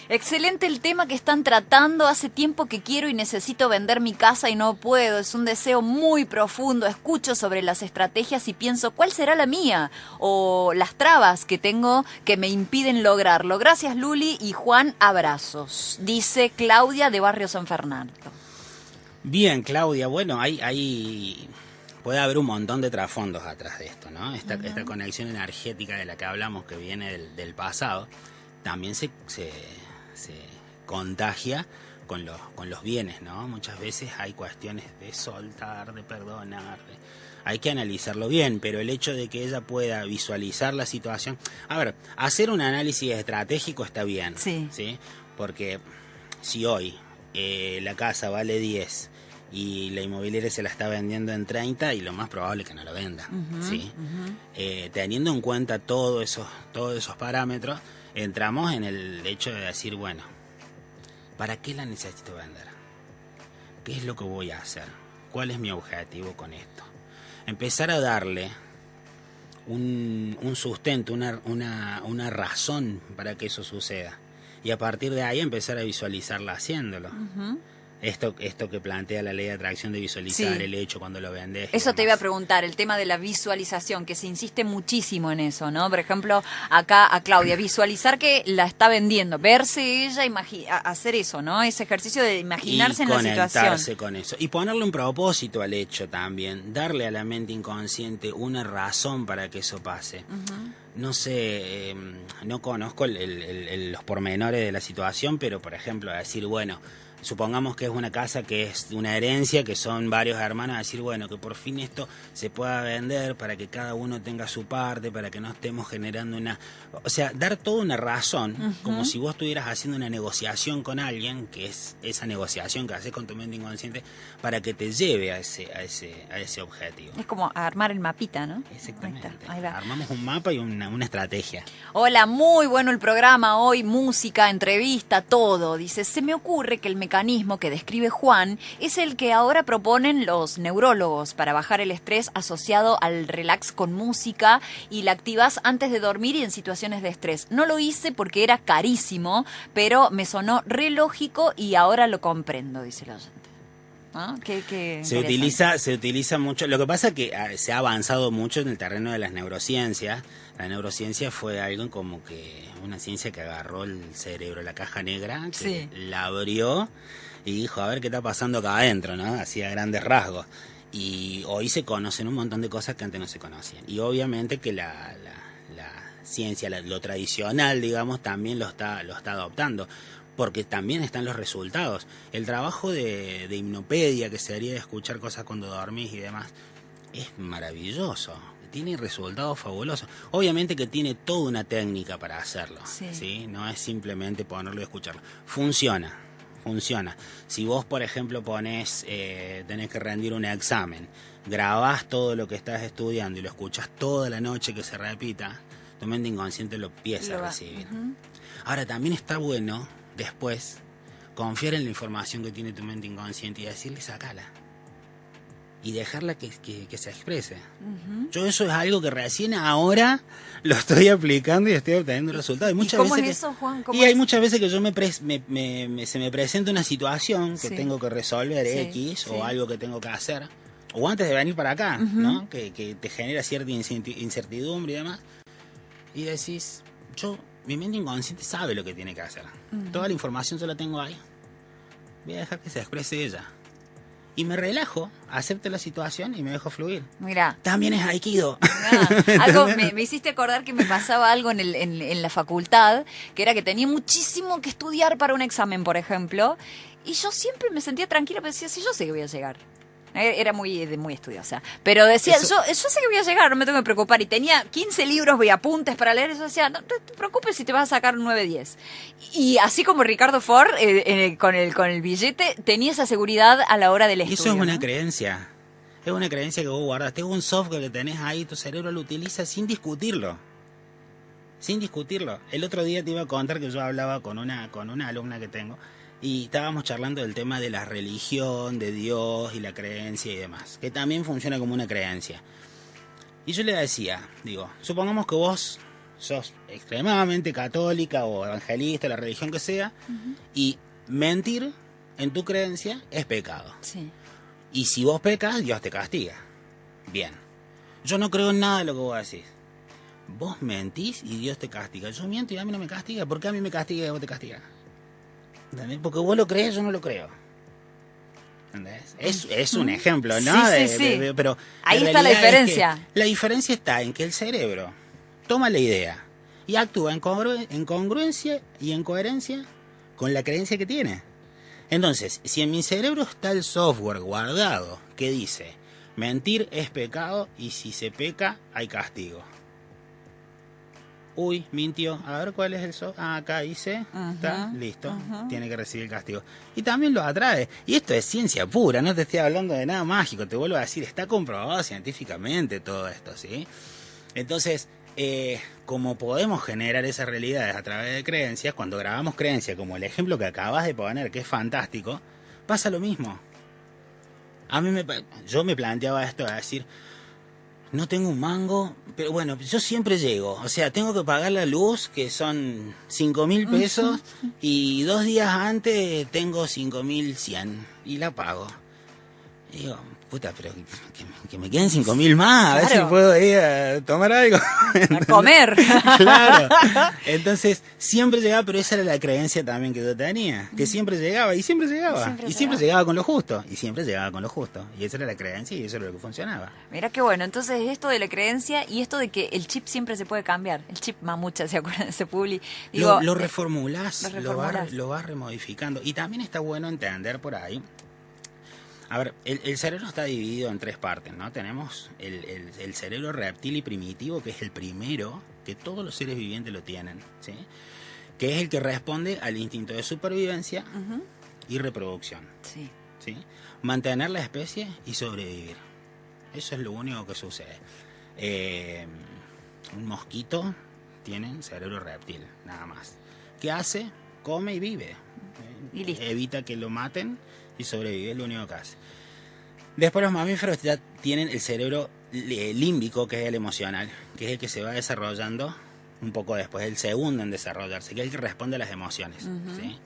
Speaker 1: Excelente el tema que están tratando. Hace tiempo que quiero y necesito vender mi casa y no puedo. Es un deseo muy profundo. Escucho sobre las estrategias y pienso, ¿cuál será la mía? O las trabas que tengo que me impiden lograrlo. Gracias, Luli y Juan, abrazos. Dice Claudia de Barrio San Fernando.
Speaker 2: Bien, Claudia, bueno, puede haber un montón de trasfondos atrás de esto, ¿no? Esta conexión energética de la que hablamos, que viene del pasado, también se contagia con los bienes, ¿no? Muchas veces hay cuestiones de soltar, de perdonar, hay que analizarlo bien, pero el hecho de que ella pueda visualizar la situación... A ver, hacer un análisis estratégico está bien,
Speaker 1: Sí.
Speaker 2: ¿sí? Porque si hoy la casa vale 10 y la inmobiliaria se la está vendiendo en 30 y lo más probable es que no lo venda, ¿sí? Teniendo en cuenta todos esos parámetros, entramos en el hecho de decir, bueno, ¿para qué la necesito vender? ¿Qué es lo que voy a hacer? ¿Cuál es mi objetivo con esto? Empezar a darle un sustento, una razón para que eso suceda. Y a partir de ahí empezar a visualizarla haciéndolo. Esto que plantea la ley de atracción de visualizar
Speaker 1: Sí.
Speaker 2: el hecho cuando lo vendes.
Speaker 1: Eso te iba a preguntar, el tema de la visualización, que se insiste muchísimo en eso, ¿no? Por ejemplo, acá a Claudia, visualizar que la está vendiendo, verse ella, hacer eso, ¿no? Ese ejercicio de imaginarse en la situación.
Speaker 2: Conectarse con eso. Y ponerle un propósito al hecho también. Darle a la mente inconsciente una razón para que eso pase. No sé, no conozco los pormenores de la situación, pero por ejemplo, decir, bueno... Supongamos que es una casa que es una herencia, que son varios hermanos, decir, bueno, que por fin esto se pueda vender para que cada uno tenga su parte, para que no estemos generando o sea, dar toda una razón, como si vos estuvieras haciendo una negociación con alguien, que es esa negociación que haces con tu mente inconsciente, para que te lleve a ese objetivo.
Speaker 1: Es como armar el mapita, ¿no?
Speaker 2: Exactamente.
Speaker 1: Ahí está, ahí va.
Speaker 2: Armamos un mapa y una estrategia.
Speaker 1: Hola, muy bueno el programa hoy, música, entrevista, todo. Dice, se me ocurre que el mecanismo que describe Juan es el que ahora proponen los neurólogos para bajar el estrés asociado al relax con música y la activas antes de dormir y en situaciones de estrés. No lo hice porque era carísimo, pero me sonó re lógico y ahora lo comprendo, dice el oyente. ¿Ah?
Speaker 2: Se utiliza mucho. Lo que pasa es que se ha avanzado mucho en el terreno de las neurociencias. La neurociencia fue algo como que una ciencia que agarró el cerebro, la caja negra, que
Speaker 1: Sí.
Speaker 2: la abrió y dijo, a ver qué está pasando acá adentro, ¿no? Así a grandes rasgos. Y hoy se conocen un montón de cosas que antes no se conocían. Y obviamente que la ciencia, lo tradicional, digamos, también lo está adoptando. Porque también están los resultados. El trabajo de hipnopedia, que sería de escuchar cosas cuando dormís y demás, es maravilloso. Tiene resultados fabulosos. Obviamente que tiene toda una técnica para hacerlo. ¿Sí? No es simplemente ponerlo y escucharlo. Funciona. Si vos, por ejemplo, tenés que rendir un examen, grabás todo lo que estás estudiando y lo escuchás toda la noche que se repita, tu mente inconsciente lo empieza a recibir. Ahora, también está bueno después confiar en la información que tiene tu mente inconsciente y decirle, sacala. Y dejarla que se exprese. Yo eso es algo que recién ahora lo estoy aplicando y estoy obteniendo resultados. Hay muchas
Speaker 1: ¿Y cómo
Speaker 2: veces
Speaker 1: es eso, Juan? ¿Cómo
Speaker 2: y hay
Speaker 1: es?
Speaker 2: muchas veces que yo se me presenta una situación que
Speaker 1: Sí.
Speaker 2: tengo que resolver
Speaker 1: Sí,
Speaker 2: X
Speaker 1: sí.
Speaker 2: o algo que tengo que hacer. O antes de venir para acá, ¿no? Que te genera cierta incertidumbre y demás. Y decís, mi mente inconsciente sabe lo que tiene que hacer. Toda la información yo la tengo ahí. Voy a dejar que se exprese ella. Y me relajo, acepto la situación y me dejo fluir.
Speaker 1: Mira.
Speaker 2: También es Aikido.
Speaker 1: Algo me hiciste acordar que me pasaba algo en la facultad, que era que tenía muchísimo que estudiar para un examen, por ejemplo, y yo siempre me sentía tranquila, pero decía, sí, yo sé que voy a llegar. Era muy estudiosa, pero decía,
Speaker 2: Eso-
Speaker 1: yo sé que voy a llegar, no me tengo que preocupar, y tenía 15 libros y apuntes para leer, y yo decía, no te preocupes si te vas a sacar un 9-10. Y así como Ricardo Ford, con el billete, tenía esa seguridad a la hora del
Speaker 2: Y
Speaker 1: estudio.
Speaker 2: eso es una
Speaker 1: ¿no?
Speaker 2: creencia. Es una creencia que vos guardaste. Es un software que tenés ahí, tu cerebro lo utiliza sin discutirlo. Sin discutirlo. El otro día te iba a contar que yo hablaba con una alumna que tengo y estábamos charlando del tema de la religión, de Dios y la creencia y demás, que también funciona como una creencia. Y yo le decía, supongamos que vos sos extremadamente católica o evangelista, la religión que sea, y mentir en tu creencia es pecado.
Speaker 1: Sí.
Speaker 2: Y si vos pecas, Dios te castiga. Bien. Yo no creo en nada de lo que vos decís. Vos mentís y Dios te castiga. Yo miento y a mí no me castiga. ¿Por qué a mí me castiga y a vos te castiga? ¿Entendés? Porque vos lo crees, yo no lo creo. ¿Entendés? Es un ejemplo, ¿no?
Speaker 1: Sí.
Speaker 2: Pero
Speaker 1: Ahí
Speaker 2: la
Speaker 1: está la
Speaker 2: realidad es que
Speaker 1: diferencia.
Speaker 2: la diferencia está en que el cerebro toma la idea y actúa en congruencia y en coherencia con la creencia que tiene. Entonces, si en mi cerebro está el software guardado que dice mentir es pecado y si se peca hay castigo. Uy, mintió. A ver cuál es el software. Ah, acá dice. Está, listo. Tiene que recibir el castigo. Y también lo atrae. Y esto es ciencia pura, no te estoy hablando de nada mágico. Te vuelvo a decir, está comprobado científicamente todo esto, ¿sí? Entonces, como podemos generar esas realidades a través de creencias, cuando grabamos creencias, como el ejemplo que acabas de poner, que es fantástico, pasa lo mismo. Yo me planteaba esto de decir, no tengo un mango, pero bueno, yo siempre llego. O sea, tengo que pagar la luz, que son 5.000 pesos, y 2 días antes tengo 5.100 y la pago. Y digo, puta, pero que me queden 5.000 más, a ver
Speaker 1: Claro.
Speaker 2: si puedo ir a tomar algo.
Speaker 1: A comer.
Speaker 2: Claro. Entonces, siempre llegaba, pero esa era la creencia también que yo tenía, que siempre llegaba, y siempre llegaba, y siempre llegaba con lo justo, y siempre llegaba con lo justo. Y esa era la creencia y eso era lo que funcionaba.
Speaker 1: Mira qué bueno, entonces esto de la creencia y esto de que el chip siempre se puede cambiar. El chip mamucha, ¿se acuerdan de ese publi? Digo,
Speaker 2: Lo reformulás,
Speaker 1: lo
Speaker 2: lo
Speaker 1: reformulás.
Speaker 2: vas remodificando. Y también está bueno entender por ahí. A ver, el cerebro está dividido en 3 partes, ¿no? Tenemos el cerebro reptil y primitivo, que es el primero, que todos los seres vivientes lo tienen, ¿sí? Que es el que responde al instinto de supervivencia y reproducción,
Speaker 1: sí.
Speaker 2: ¿sí? Mantener la especie y sobrevivir. Eso es lo único que sucede. Un mosquito tiene cerebro reptil, nada más. ¿Qué hace? Come y vive.
Speaker 1: Y listo.
Speaker 2: Evita que lo maten y sobrevive, es lo único que hace. Después los mamíferos ya tienen el cerebro límbico, que es el emocional, que es el que se va desarrollando un poco después, el segundo en desarrollarse, que es el que responde a las emociones, ¿sí?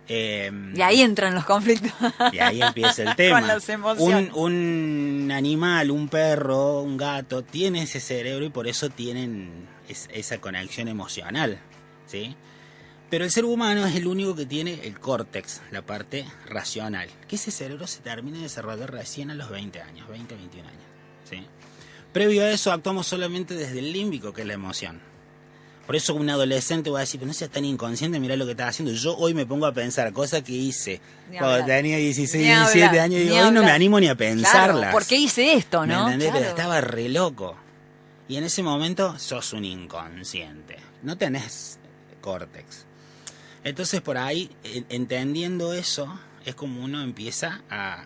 Speaker 1: Y ahí entran los conflictos.
Speaker 2: Y ahí empieza el tema.
Speaker 1: Con las emociones.
Speaker 2: Un animal, un perro, un gato, tiene ese cerebro y por eso tienen esa conexión emocional, ¿sí? Pero el ser humano es el único que tiene el córtex, la parte racional, que ese cerebro se termina de desarrollar recién a los 20 años, 20, 21 años, ¿sí? Previo a eso actuamos solamente desde el límbico, que es la emoción. Por eso un adolescente va a decir, pero no seas tan inconsciente, mirá lo que estás haciendo. Yo hoy me pongo a pensar cosas que hice
Speaker 1: Ni
Speaker 2: cuando
Speaker 1: hablar.
Speaker 2: tenía 16,
Speaker 1: Ni
Speaker 2: 17
Speaker 1: hablar,
Speaker 2: años, y
Speaker 1: ni
Speaker 2: digo, hoy no me
Speaker 1: hablar.
Speaker 2: animo ni a pensarlas.
Speaker 1: Claro, ¿por qué hice esto, no?
Speaker 2: ¿Me entendés?
Speaker 1: Claro.
Speaker 2: Pero estaba re loco. Y en ese momento sos un inconsciente. No tenés córtex. Entonces por ahí, entendiendo eso, es como uno empieza a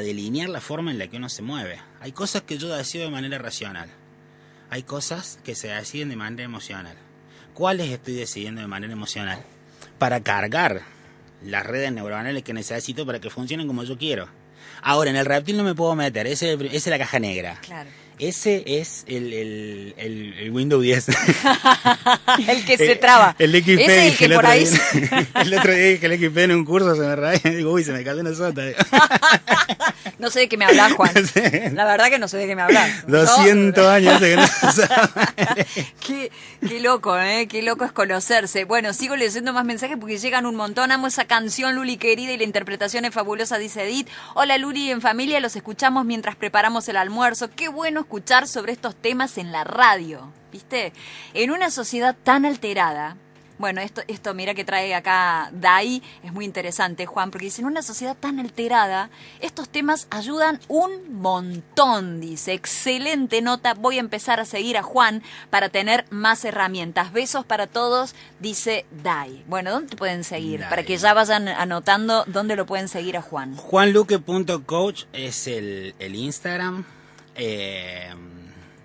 Speaker 2: delinear la forma en la que uno se mueve. Hay cosas que yo decido de manera racional. Hay cosas que se deciden de manera emocional. ¿Cuáles estoy decidiendo de manera emocional? para cargar las redes neuronales que necesito para que funcionen como yo quiero. Ahora, en el reptil no me puedo meter, esa es la caja negra.
Speaker 1: Claro.
Speaker 2: Ese es el Windows 10.
Speaker 1: El que se traba.
Speaker 2: El XP.
Speaker 1: Ese es el que por ahí...
Speaker 2: El otro día dije el XP en un curso, se me reía y digo, uy, se me cayó una sota.
Speaker 1: No sé de qué me hablas, Juan. La verdad que no sé de qué me hablas.
Speaker 2: 200 años hace que no se sabe.
Speaker 1: Qué loco, ¿eh? Qué loco es conocerse. Bueno, sigo leyendo más mensajes porque llegan un montón. Amo esa canción, Luli querida, y la interpretación es fabulosa, dice Edith. Hola, Luli, en familia los escuchamos mientras preparamos el almuerzo. Qué bueno escuchar sobre estos temas en la radio, ¿viste? En una sociedad tan alterada. Bueno, esto mira que trae acá Dai, es muy interesante, Juan, porque dice, en una sociedad tan alterada, estos temas ayudan un montón, dice. Excelente nota, voy a empezar a seguir a Juan para tener más herramientas. Besos para todos, dice Dai. Bueno, ¿dónde te pueden seguir?
Speaker 2: Dai.
Speaker 1: Para que ya vayan anotando dónde lo pueden seguir a Juan.
Speaker 2: Juanluque.coach es el Instagram.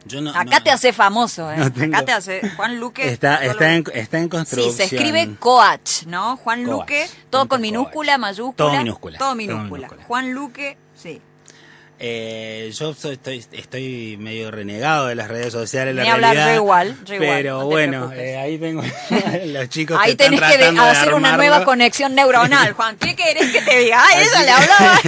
Speaker 2: Yo no,
Speaker 1: acá te hace famoso, ¿eh?
Speaker 2: No tengo,
Speaker 1: acá te hace Juan Luque.
Speaker 2: Está en construcción.
Speaker 1: Sí, se escribe coach, ¿no? Juan
Speaker 2: coach,
Speaker 1: Luque, todo con minúscula,
Speaker 2: coach.
Speaker 1: mayúscula.
Speaker 2: Todo minúscula.
Speaker 1: Juan Luque, sí.
Speaker 2: Yo estoy medio renegado de las redes sociales, la
Speaker 1: Ni hablar,
Speaker 2: realidad.
Speaker 1: yo igual.
Speaker 2: Pero
Speaker 1: no
Speaker 2: bueno, ahí tengo los chicos
Speaker 1: ahí
Speaker 2: que están
Speaker 1: tenés que
Speaker 2: tratando de
Speaker 1: hacer una
Speaker 2: armarlo.
Speaker 1: nueva conexión neuronal, Juan. ¿Qué querés que te diga? Ah, ella le hablaba.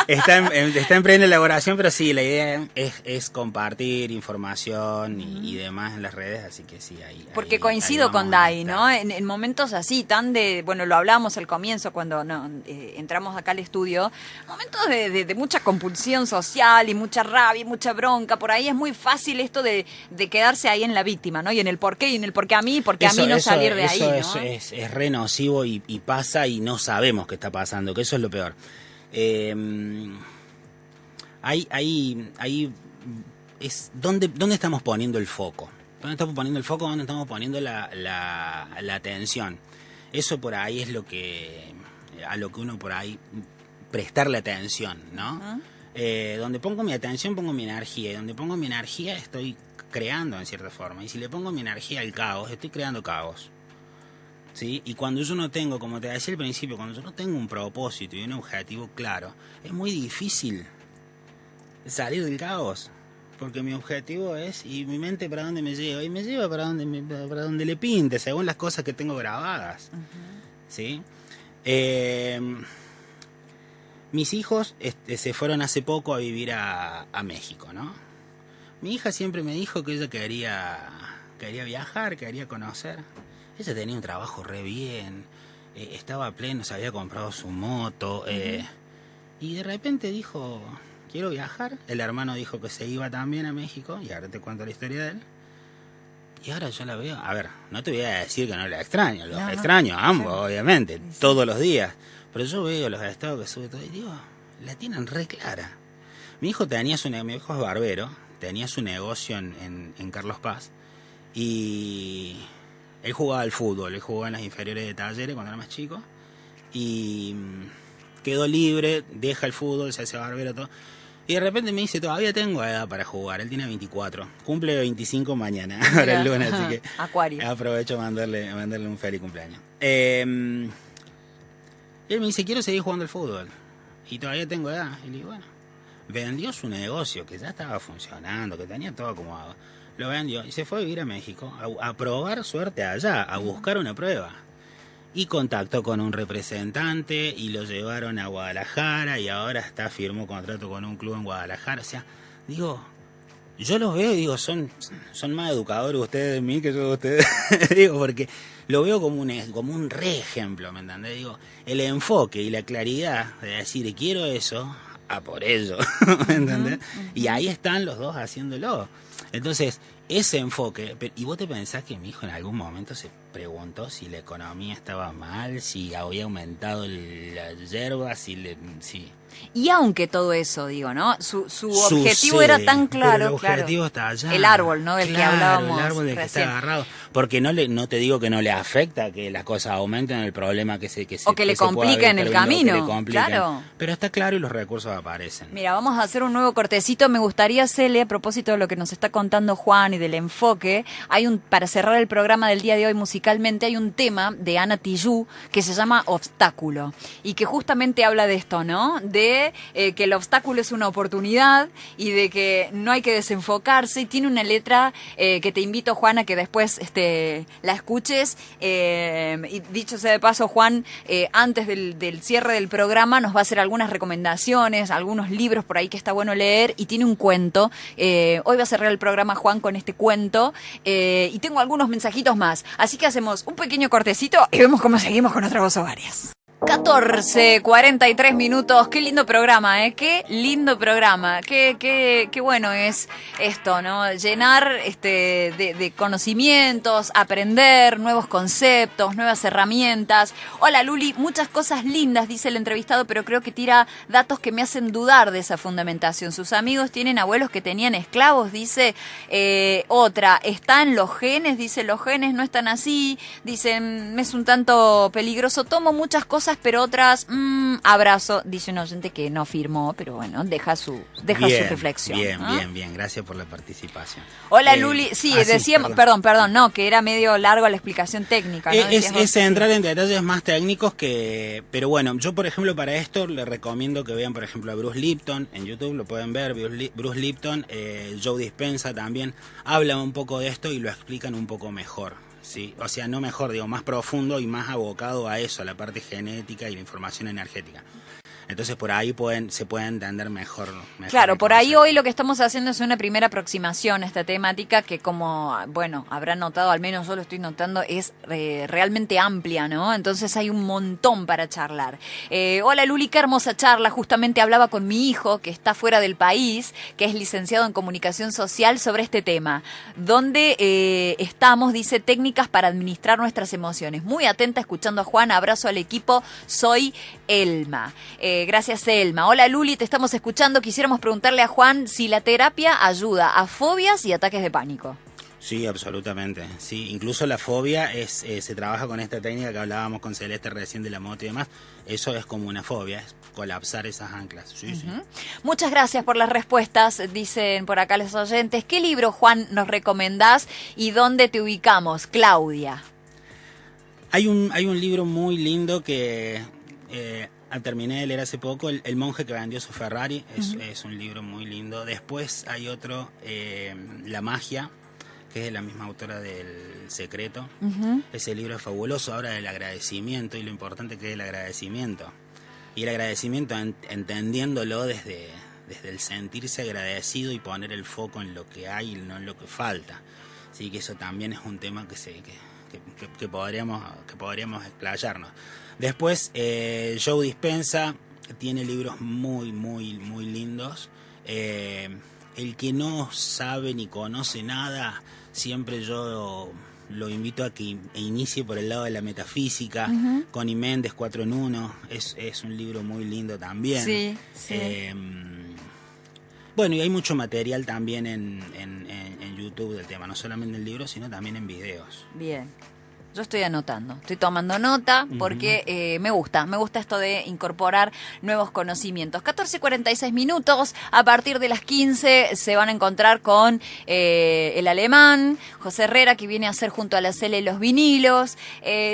Speaker 2: Está en plena elaboración, pero sí, la idea es compartir información y demás en las redes, así que sí, ahí.
Speaker 1: Porque
Speaker 2: ahí,
Speaker 1: coincido
Speaker 2: ahí
Speaker 1: con Dai, ¿no? En momentos así, tan de, bueno, lo hablábamos al comienzo cuando entramos acá al estudio, momentos de mucha compulsión social y mucha rabia y mucha bronca, por ahí es muy fácil esto de quedarse ahí en la víctima, ¿no? Y en el por qué a mí, porque a mí no salir de ahí, ¿no?
Speaker 2: Es re nocivo y pasa y no sabemos qué está pasando, que eso es lo peor. ¿Dónde estamos poniendo el foco? ¿Dónde estamos poniendo el foco? ¿Dónde estamos poniendo la atención? Eso por ahí es a lo que uno por ahí prestarle atención, ¿no? Uh-huh. Donde pongo mi atención, pongo mi energía. Y donde pongo mi energía, estoy creando en cierta forma. Y si le pongo mi energía al caos, estoy creando caos. ¿Sí? Y cuando yo no tengo, como te decía al principio, cuando yo no tengo un propósito y un objetivo claro, es muy difícil salir del caos. Porque mi objetivo es, y mi mente para dónde me lleva, y me lleva para donde le pinte, según las cosas que tengo grabadas. Uh-huh. ¿Sí? Mis hijos se fueron hace poco a vivir a México, ¿no? Mi hija siempre me dijo que ella quería viajar, quería conocer. Ella tenía un trabajo re bien, estaba pleno, se había comprado su moto, uh-huh. Y de repente dijo, quiero viajar. El hermano dijo que se iba también a México, y ahora te cuento la historia de él. Y ahora yo la veo, a ver, no te voy a decir que no la extraño, los extraño a ambos, obviamente, sí. Todos los días. Pero yo veo los estados que sube todo y digo, la tienen re clara. Mi hijo es barbero, tenía su negocio en Carlos Paz, y él jugaba al fútbol, él jugaba en las inferiores de Talleres cuando era más chico, y quedó libre, deja el fútbol, se hace barbero, todo. Y de repente me dice, todavía tengo edad para jugar. Él tiene 24, cumple 25 mañana, ahora el lunes, así que
Speaker 1: Acuario.
Speaker 2: Aprovecho mandarle un feliz cumpleaños. Y él me dice, quiero seguir jugando al fútbol, y todavía tengo edad. Y le digo, bueno, vendió su negocio, que ya estaba funcionando, que tenía todo acomodado. Lo vendió y se fue a vivir a México, a probar suerte allá, a buscar una prueba. Y contactó con un representante y lo llevaron a Guadalajara y ahora firmó contrato con un club en Guadalajara. O sea, digo, yo los veo y digo, son más educadores ustedes de mí que yo de ustedes. Digo, porque lo veo como un re ejemplo, ¿me entendés? Digo, el enfoque y la claridad de decir, quiero eso, a por ello, ¿me entendés? Uh-huh. Y ahí están los dos haciéndolo. Entonces, ese enfoque, y vos te pensás que mi hijo en algún momento se preguntó si la economía estaba mal, si había aumentado la yerba, si.
Speaker 1: Y aunque todo eso, digo, ¿no? Su objetivo era tan claro.
Speaker 2: El objetivo está allá.
Speaker 1: El árbol, ¿no? Del que hablábamos.
Speaker 2: El árbol del que está agarrado. Porque no te digo que no le afecta que las cosas aumenten, el problema que se
Speaker 1: o que le complica en el camino. Claro.
Speaker 2: Pero está claro y los recursos aparecen.
Speaker 1: Mira, vamos a hacer un nuevo cortecito. Me gustaría, Cele, a propósito de lo que nos está contando Juan y del enfoque, para cerrar el programa del día de hoy musicalmente, hay un tema de Ana Tijoux que se llama Obstáculo y que justamente habla de esto, ¿no? De que el obstáculo es una oportunidad y de que no hay que desenfocarse, y tiene una letra que te invito, Juan, a que después la escuches. Y dicho sea de paso, Juan, antes del cierre del programa nos va a hacer algunas recomendaciones, algunos libros por ahí que está bueno leer, y tiene un cuento. Hoy va a cerrar el programa Juan con este cuento, y tengo algunos mensajitos más. Así que hacemos un pequeño cortecito y vemos cómo seguimos con otras voces varias. 14:43 minutos. Qué lindo programa, qué lindo programa. Qué bueno es esto, ¿no? Llenar de conocimientos, aprender nuevos conceptos, nuevas herramientas. Hola Luli, muchas cosas lindas, dice el entrevistado, pero creo que tira datos que me hacen dudar de esa fundamentación. Sus amigos tienen abuelos que tenían esclavos, dice otra. Está en los genes, dice, los genes no están así. Dicen, es un tanto peligroso. Tomo muchas cosas, pero otras, abrazo, dice un oyente que no firmó, pero bueno, deja su reflexión.
Speaker 2: Bien, gracias por la participación.
Speaker 1: Hola Luli, sí, decíamos, perdón, no, que era medio largo la explicación técnica, ¿no?
Speaker 2: Es entrar en detalles más técnicos pero bueno, yo por ejemplo para esto le recomiendo que vean por ejemplo a Bruce Lipton, en YouTube lo pueden ver, Bruce Lipton, Joe Dispenza también, hablan un poco de esto y lo explican un poco mejor. Sí, o sea, no mejor, digo, más profundo y más abocado a eso, a la parte genética y la información energética. Entonces por ahí se puede entender mejor.
Speaker 1: Claro, por ahí hoy lo que estamos haciendo es una primera aproximación a esta temática que, como, bueno, habrán notado, al menos yo lo estoy notando, es realmente amplia, ¿no? Entonces hay un montón para charlar. Hola Luli, qué hermosa charla. Justamente hablaba con mi hijo, que está fuera del país, que es licenciado en comunicación social, sobre este tema. Donde estamos, dice, técnicas para administrar nuestras emociones. Muy atenta escuchando a Juan, abrazo al equipo, soy Elma. Gracias, Elma. Hola Luli, te estamos escuchando. Quisiéramos preguntarle a Juan si la terapia ayuda a fobias y ataques de pánico.
Speaker 2: Sí, absolutamente. Sí, incluso la fobia se trabaja con esta técnica que hablábamos con Celeste recién de la moto y demás. Eso es como una fobia, es colapsar esas anclas. Sí, sí.
Speaker 1: Muchas gracias por las respuestas, dicen por acá los oyentes. ¿Qué libro, Juan, nos recomendás y dónde te ubicamos? Claudia.
Speaker 2: Hay un libro muy lindo que terminé de leer hace poco, el monje que vendió su Ferrari, es un libro muy lindo. Después hay otro, La magia, que es de la misma autora del Secreto. Ese libro es fabuloso, habla del agradecimiento y lo importante que es el agradecimiento. Y el agradecimiento entendiéndolo desde el sentirse agradecido y poner el foco en lo que hay y no en lo que falta. Así que eso también es un tema que podríamos explayarnos. Después, Joe Dispenza tiene libros muy, muy, muy lindos. El que no sabe ni conoce nada, siempre yo lo invito a que inicie por el lado de la metafísica. Connie Méndez, 4 en 1, es un libro muy lindo también.
Speaker 1: Sí.
Speaker 2: Bueno, y hay mucho material también en YouTube del tema, no solamente en libros, sino también en videos.
Speaker 1: Bien. Yo estoy anotando, estoy tomando nota porque me gusta esto de incorporar nuevos conocimientos. 14:46 minutos, a partir de las 15 se van a encontrar con el alemán, José Herrera, que viene a hacer junto a la Cele los vinilos.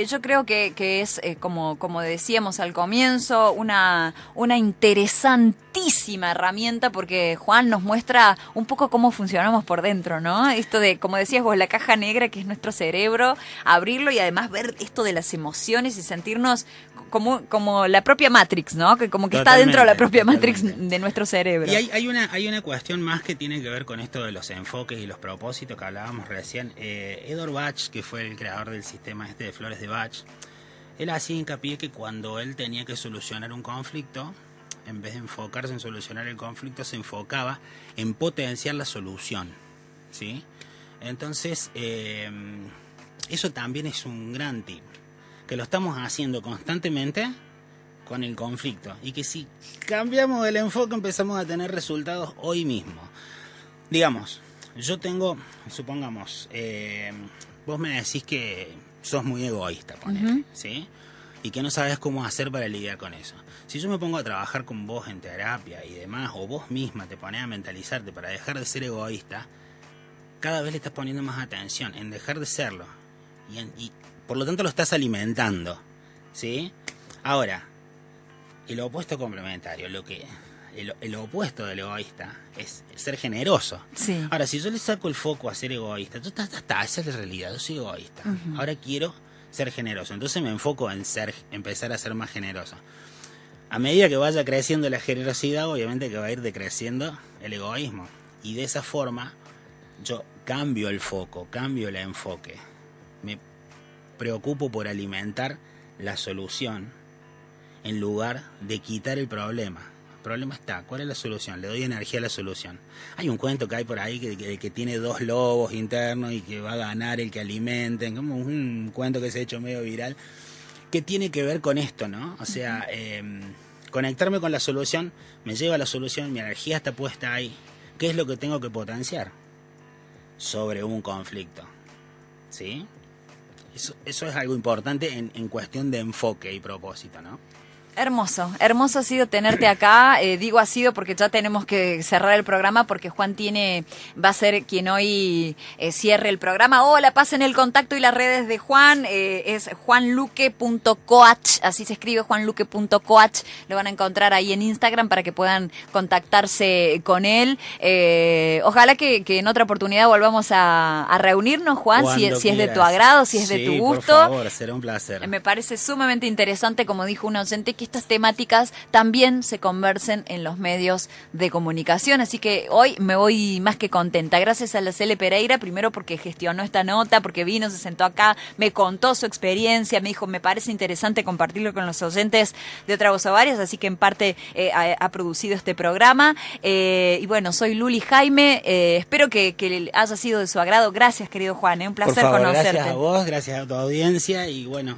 Speaker 1: Yo creo que es, como decíamos al comienzo, una interesantísima herramienta, porque Juan nos muestra un poco cómo funcionamos por dentro, ¿no? Esto de, como decías vos, la caja negra que es nuestro cerebro, abrirlo y además ver esto de las emociones y sentirnos como la propia Matrix, ¿no? Que como que está dentro de la propia Matrix de nuestro cerebro.
Speaker 2: Y hay una cuestión más que tiene que ver con esto de los enfoques y los propósitos que hablábamos recién. Edward Bach, que fue el creador del sistema de flores de Bach, él hacía hincapié que cuando él tenía que solucionar un conflicto, en vez de enfocarse en solucionar el conflicto, se enfocaba en potenciar la solución, ¿sí? Entonces, eso también es un gran tip, que lo estamos haciendo constantemente con el conflicto, y que si cambiamos el enfoque empezamos a tener resultados hoy mismo. Digamos, supongamos, vos me decís que sos muy egoísta, ponele, ¿sí? Y que no sabes cómo hacer para lidiar con eso. Si yo me pongo a trabajar con vos en terapia y demás, o vos misma te pones a mentalizarte para dejar de ser egoísta, cada vez le estás poniendo más atención en dejar de serlo. Y por lo tanto lo estás alimentando, ¿sí? Ahora, el opuesto complementario, el opuesto del egoísta es ser generoso.
Speaker 1: Sí.
Speaker 2: Ahora, si yo le saco el foco a ser egoísta, esa es la realidad, yo soy egoísta. Ahora quiero ser generoso, entonces me enfoco en empezar a ser más generoso. A medida que vaya creciendo la generosidad, obviamente que va a ir decreciendo el egoísmo. Y de esa forma yo cambio el foco, cambio el enfoque. Me preocupo por alimentar la solución en lugar de quitar el problema. El problema está, ¿cuál es la solución? Le doy energía a la solución. Hay un cuento que hay por ahí que tiene 2 lobos internos y que va a ganar el que alimenten, como un cuento que se ha hecho medio viral, que tiene que ver con esto, ¿no? O sea, conectarme con la solución me lleva a la solución, mi energía está puesta ahí. ¿Qué es lo que tengo que potenciar sobre un conflicto? ¿Sí? Eso es algo importante en cuestión de enfoque y propósito, ¿no?
Speaker 1: Hermoso, hermoso ha sido tenerte acá. Digo ha sido porque ya tenemos que cerrar el programa porque Juan va a ser quien hoy cierre el programa. Hola, pasen el contacto y las redes de Juan. Es juanluque.coach, así se escribe, juanluque.coach. Lo van a encontrar ahí en Instagram para que puedan contactarse con él. Ojalá que en otra oportunidad volvamos a reunirnos, Juan, si es de tu agrado, si es de tu gusto.
Speaker 2: Por favor, será un placer.
Speaker 1: Me parece sumamente interesante, como dijo un oyente, que estas temáticas también se conversen en los medios de comunicación. Así que hoy me voy más que contenta. Gracias a la Cele Pereira, primero porque gestionó esta nota, porque vino, se sentó acá, me contó su experiencia, me dijo, me parece interesante compartirlo con los oyentes de Otra Voz o Varias, así que en parte ha producido este programa. Y bueno, soy Luli Jaime, espero que haya sido de su agrado. Gracias, querido Juan, un placer
Speaker 2: por favor,
Speaker 1: conocerte.
Speaker 2: Gracias a vos, gracias a tu audiencia y bueno,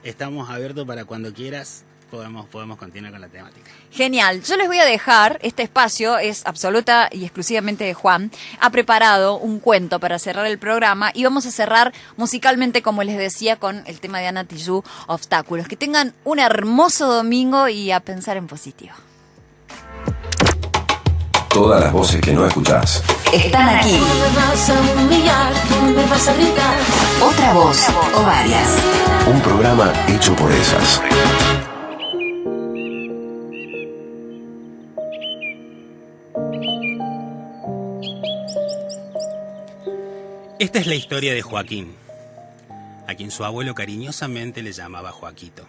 Speaker 2: estamos abiertos para cuando quieras. Podemos continuar con la temática.
Speaker 1: Genial. Yo les voy a dejar, este espacio es absoluta y exclusivamente de Juan. Ha preparado un cuento para cerrar el programa y vamos a cerrar musicalmente, como les decía, con el tema de Ana Tijoux, Obstáculos. Que tengan un hermoso domingo y a pensar en positivo.
Speaker 5: Todas las voces que no escuchás
Speaker 1: están aquí.
Speaker 6: No me vas a humillar, no me vas a gritar.
Speaker 1: Otra Voz o Varias.
Speaker 5: Un programa hecho por esas.
Speaker 2: Esta es la historia de Joaquín, a quien su abuelo cariñosamente le llamaba Joaquito.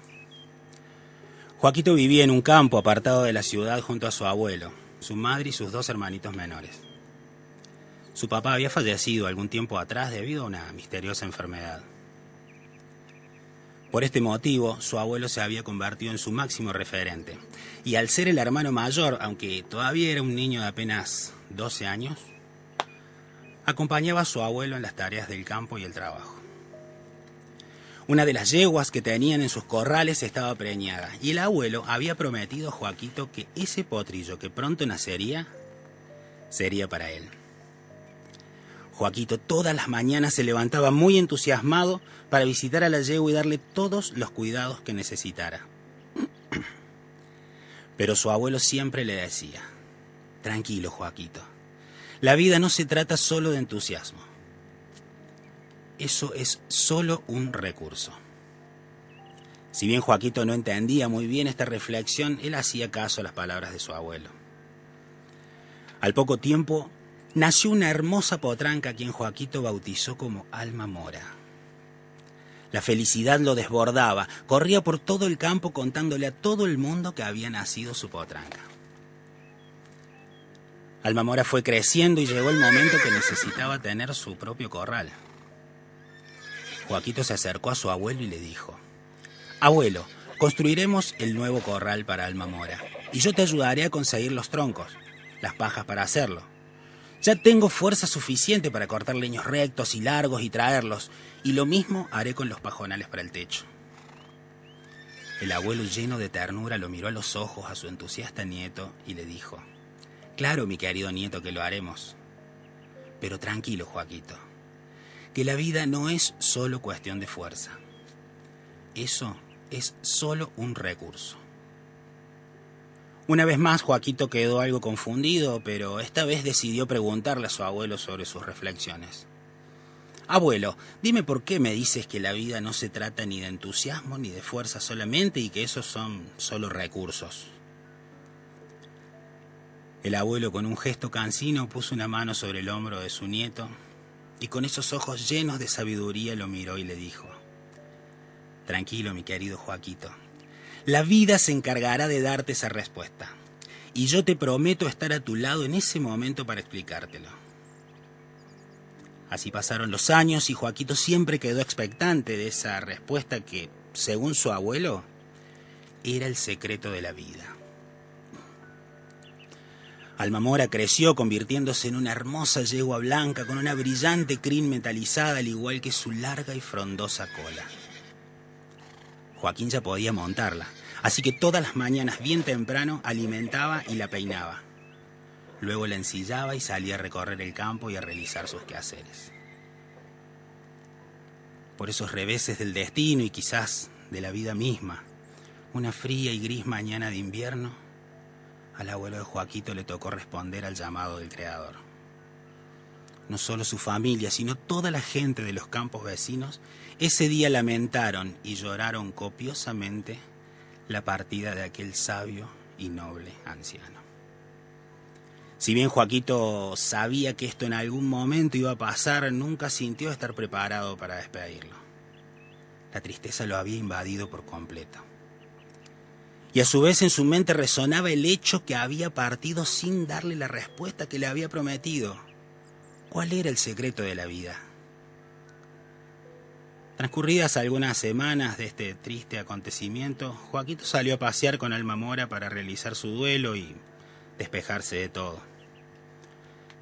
Speaker 2: Joaquito vivía en un campo apartado de la ciudad junto a su abuelo, su madre y sus 2 hermanitos menores. Su papá había fallecido algún tiempo atrás debido a una misteriosa enfermedad. Por este motivo, su abuelo se había convertido en su máximo referente, y al ser el hermano mayor, aunque todavía era un niño de apenas 12 años, acompañaba a su abuelo en las tareas del campo y el trabajo. Una de las yeguas que tenían en sus corrales estaba preñada y el abuelo había prometido a Joaquito que ese potrillo que pronto nacería sería para él. Joaquito todas las mañanas se levantaba muy entusiasmado para visitar a la yegua y darle todos los cuidados que necesitara. Pero su abuelo siempre le decía: tranquilo, Joaquito. La vida no se trata solo de entusiasmo. Eso es solo un recurso. Si bien Joaquito no entendía muy bien esta reflexión, él hacía caso a las palabras de su abuelo. Al poco tiempo, nació una hermosa potranca a quien Joaquito bautizó como Alma Mora. La felicidad lo desbordaba, corría por todo el campo contándole a todo el mundo que había nacido su potranca. Alma Mora fue creciendo y llegó el momento que necesitaba tener su propio corral. Joaquito se acercó a su abuelo y le dijo: abuelo, construiremos el nuevo corral para Alma Mora y yo te ayudaré a conseguir los troncos, las pajas para hacerlo. Ya tengo fuerza suficiente para cortar leños rectos y largos y traerlos, y lo mismo haré con los pajonales para el techo. El abuelo, lleno de ternura, lo miró a los ojos a su entusiasta nieto y le dijo: claro, mi querido nieto, que lo haremos. Pero tranquilo, Joaquito, que la vida no es solo cuestión de fuerza. Eso es solo un recurso. Una vez más, Joaquito quedó algo confundido, pero esta vez decidió preguntarle a su abuelo sobre sus reflexiones. Abuelo, dime por qué me dices que la vida no se trata ni de entusiasmo ni de fuerza solamente y que esos son solo recursos. El abuelo, con un gesto cansino, puso una mano sobre el hombro de su nieto y con esos ojos llenos de sabiduría lo miró y le dijo: tranquilo, mi querido Joaquito. La vida se encargará de darte esa respuesta. Y yo te prometo estar a tu lado en ese momento para explicártelo. Así pasaron los años y Joaquito siempre quedó expectante de esa respuesta que, según su abuelo, era el secreto de la vida. Almamora creció convirtiéndose en una hermosa yegua blanca con una brillante crin metalizada al igual que su larga y frondosa cola. Joaquín ya podía montarla, así que todas las mañanas bien temprano alimentaba y la peinaba. Luego la ensillaba y salía a recorrer el campo y a realizar sus quehaceres. Por esos reveses del destino y quizás de la vida misma, una fría y gris mañana de invierno, al abuelo de Joaquito le tocó responder al llamado del Creador. No solo su familia, sino toda la gente de los campos vecinos, ese día lamentaron y lloraron copiosamente la partida de aquel sabio y noble anciano. Si bien Joaquito sabía que esto en algún momento iba a pasar, nunca sintió estar preparado para despedirlo. La tristeza lo había invadido por completo. Y a su vez en su mente resonaba el hecho que había partido sin darle la respuesta que le había prometido. ¿Cuál era el secreto de la vida? Transcurridas algunas semanas de este triste acontecimiento, Joaquito salió a pasear con Almamora para realizar su duelo y despejarse de todo.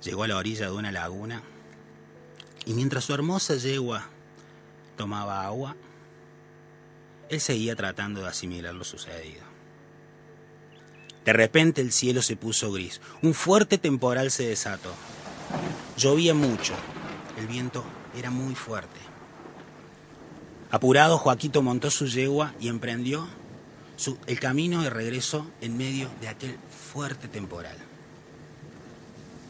Speaker 2: Llegó a la orilla de una laguna y mientras su hermosa yegua tomaba agua, él seguía tratando de asimilar lo sucedido. De repente el cielo se puso gris, un fuerte temporal se desató. Llovía mucho, el viento era muy fuerte. Apurado, Joaquito montó su yegua y emprendió el camino de regreso en medio de aquel fuerte temporal.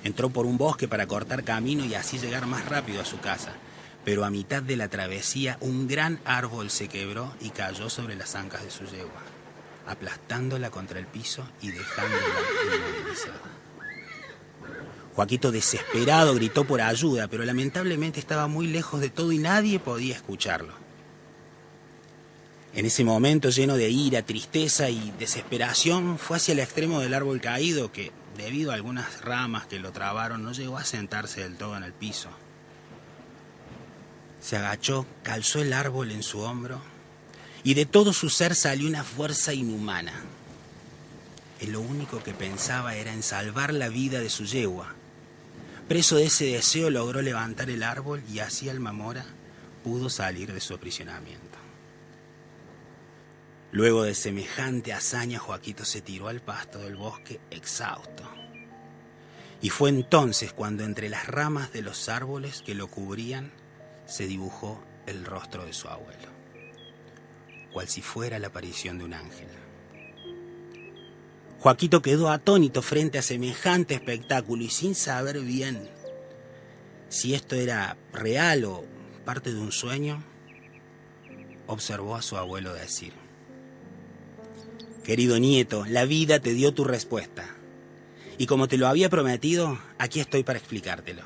Speaker 2: Entró por un bosque para cortar camino y así llegar más rápido a su casa, pero a mitad de la travesía un gran árbol se quebró y cayó sobre las ancas de su yegua, aplastándola contra el piso y dejándola inmovilizada. Joaquito, desesperado, gritó por ayuda, pero lamentablemente estaba muy lejos de todo y nadie podía escucharlo. En ese momento, lleno de ira, tristeza y desesperación, fue hacia el extremo del árbol caído que, debido a algunas ramas que lo trabaron, no llegó a sentarse del todo en el piso. Se agachó, calzó el árbol en su hombro y de todo su ser salió una fuerza inhumana. Él lo único que pensaba era en salvar la vida de su yegua. Preso de ese deseo, logró levantar el árbol y así Almamora pudo salir de su aprisionamiento. Luego de semejante hazaña, Joaquito se tiró al pasto del bosque exhausto. Y fue entonces cuando entre las ramas de los árboles que lo cubrían se dibujó el rostro de su abuelo, cual si fuera la aparición de un ángel. Joaquito quedó atónito frente a semejante espectáculo y sin saber bien si esto era real o parte de un sueño, observó a su abuelo decir: querido nieto, la vida te dio tu respuesta. Y como te lo había prometido, aquí estoy para explicártelo.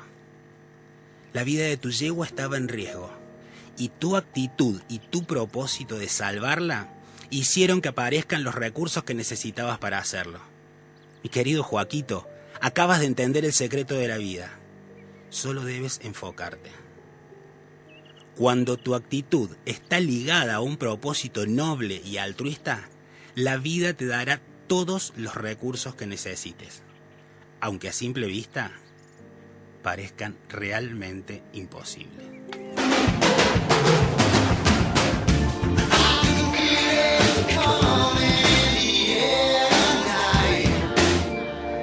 Speaker 2: La vida de tu yegua estaba en riesgo. Y tu actitud y tu propósito de salvarla hicieron que aparezcan los recursos que necesitabas para hacerlo. Mi querido Joaquito, acabas de entender el secreto de la vida. Solo debes enfocarte. Cuando tu actitud está ligada a un propósito noble y altruista, la vida te dará todos los recursos que necesites, aunque a simple vista parezcan realmente imposibles.